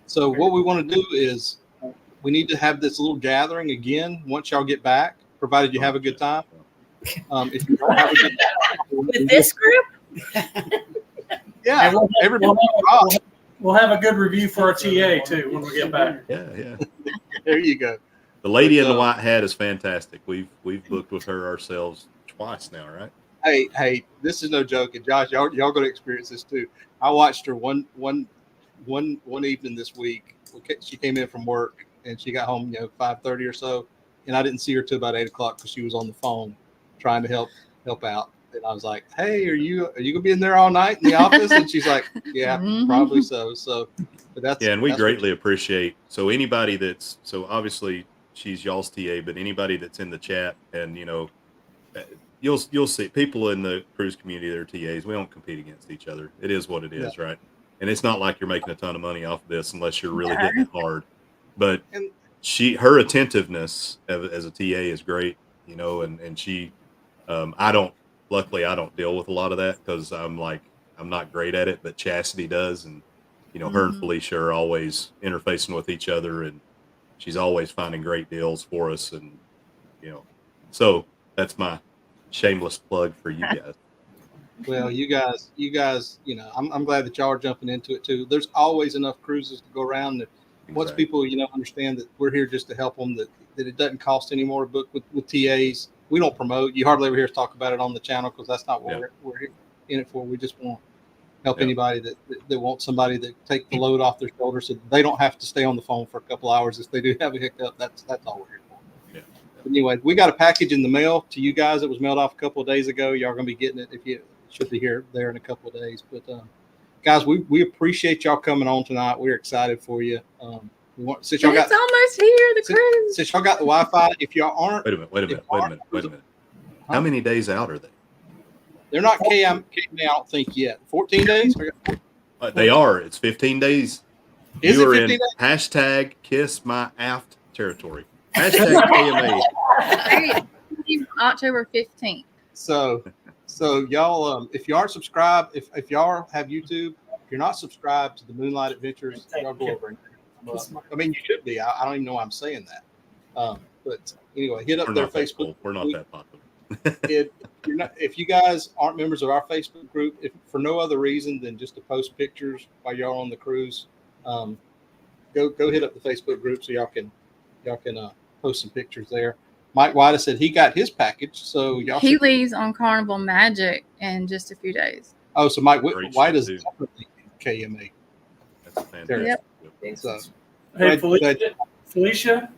So what we want to do is we need to have this little gathering again once y'all get back, provided you have a good time. If you don't have a good time, With this group? yeah, everybody. We'll have a good review for our TA too when we get back. Yeah. There you go. The lady in the white hat is fantastic. We've booked with her ourselves twice now, right? Hey, this is no joke. And Josh, y'all going to experience this too. I watched her one evening this week. She came in from work and she got home, 5:30 or so, and I didn't see her till about 8 o'clock because she was on the phone trying to help out. And I was like, "Hey, are you gonna be in there all night in the office?" And she's like, "Yeah, probably so." So, but that's and we greatly appreciate. So anybody so obviously she's y'all's TA, but anybody that's in the chat, and you'll see people in the cruise community that are TAs. We don't compete against each other. It is what it is, right? And it's not like you're making a ton of money off of this unless you're really hitting it hard. But her attentiveness as a TA is great, and she, luckily I don't deal with a lot of that because I'm not great at it, but Chastity does. And, her and Felicia are always interfacing with each other, and she's always finding great deals for us. And, so that's my shameless plug for you guys. Well, you guys, I'm glad that y'all are jumping into it too. There's always enough cruises to go around that once people, understand that we're here just to help them, that it doesn't cost any more to book with TAs. We don't promote. You hardly ever hear us talk about it on the channel because that's not what we're in it for. We just want to help anybody that wants somebody to take the load off their shoulders so they don't have to stay on the phone for a couple hours if they do have a hiccup. That's all we're here for. Yeah. But anyway, we got a package in the mail to you guys. It was mailed off a couple of days ago. Y'all are going to be getting it if you should be there in a couple of days. But guys, we appreciate y'all coming on tonight. We're excited for you. Since y'all it's almost here, the cruise. Since y'all got the Wi-Fi, if y'all aren't, wait a minute. How many days out are they? They're not KM I don't think yet. 14 days. They are. It's 15 days. Is you it are 15 in days? hashtag kiss my aft territory. Hashtag KMA. October 15th. So y'all, if you aren't subscribed, if y'all have YouTube, if you're not subscribed to the Moonlight Adventures, y'all go over and I mean, you should be. I don't even know why I'm saying that. But anyway, hit up their Facebook. Cool. We're not that popular. If you guys aren't members of our Facebook group, if for no other reason than just to post pictures while y'all on the cruise, go hit up the Facebook group so y'all can post some pictures there. Mike White said he got his package, so y'all. He leaves on Carnival Magic in just a few days. Oh, so Mike White is definitely KMA. That's fantastic. Yep. So, hey, Felicia,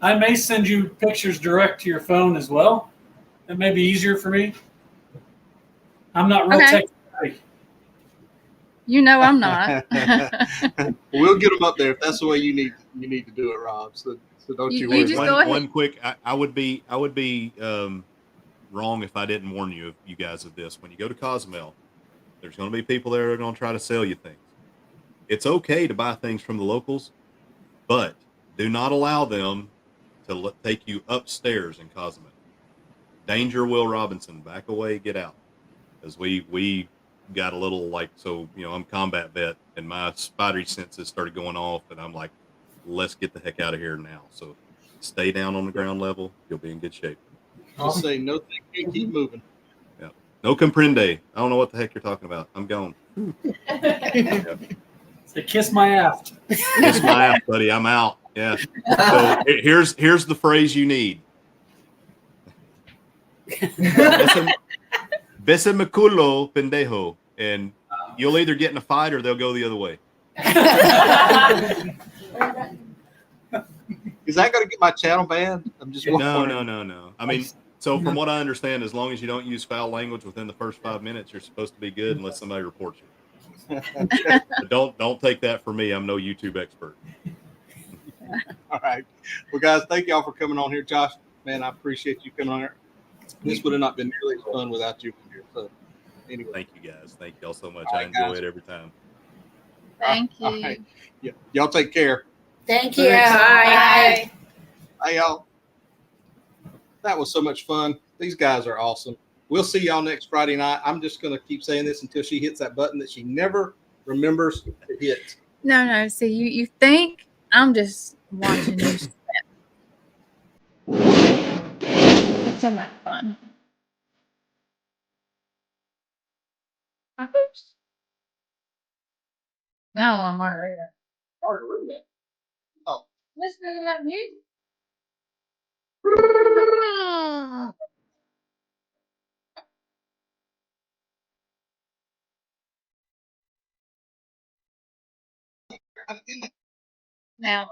I may send you pictures direct to your phone as well. That may be easier for me. I'm not real Okay. tech. You know I'm not. We'll get them up there if that's the way you need to do it, Rob. So don't you worry. You just go ahead. One quick. I would be wrong if I didn't warn you guys of this. When you go to Cozumel, there's going to be people there that are going to try to sell you things. It's okay to buy things from the locals, but do not allow them to take you upstairs in Cozumel. Danger, Will Robinson. Back away, get out. Because we got a little I'm combat vet, and my spidery senses started going off, and I'm like, let's get the heck out of here now. So stay down on the ground level. You'll be in good shape. I'll say no thank you, keep moving. Yeah. No comprende. I don't know what the heck you're talking about. I'm gone. Yeah. Say kiss my ass. Kiss my ass, buddy. I'm out. Yeah. So here's the phrase you need. Bésame culo, pendejo. And you'll either get in a fight or they'll go the other way. Is that going to get my channel banned? I'm just wondering. No. I mean, so from what I understand, as long as you don't use foul language within the first 5 minutes, you're supposed to be good unless somebody reports you. Don't take that from me. I'm no YouTube expert. All right. Well, guys, thank y'all for coming on here. Josh, man, I appreciate you coming on here. This would have not been nearly as fun without you here. So, anyway. Thank you, guys. Thank y'all so much. All I right, enjoy guys. it every time. Thank you. All right. Yeah. Y'all take care. Thank you. Bye. Hey, y'all. That was so much fun. These guys are awesome. We'll see y'all next Friday night. I'm just going to keep saying this until she hits that button that she never remembers to hit. No. See, you think I'm just watching you step. It's so much fun. Oops. Now I'm already. Oh. Listen to that music. Now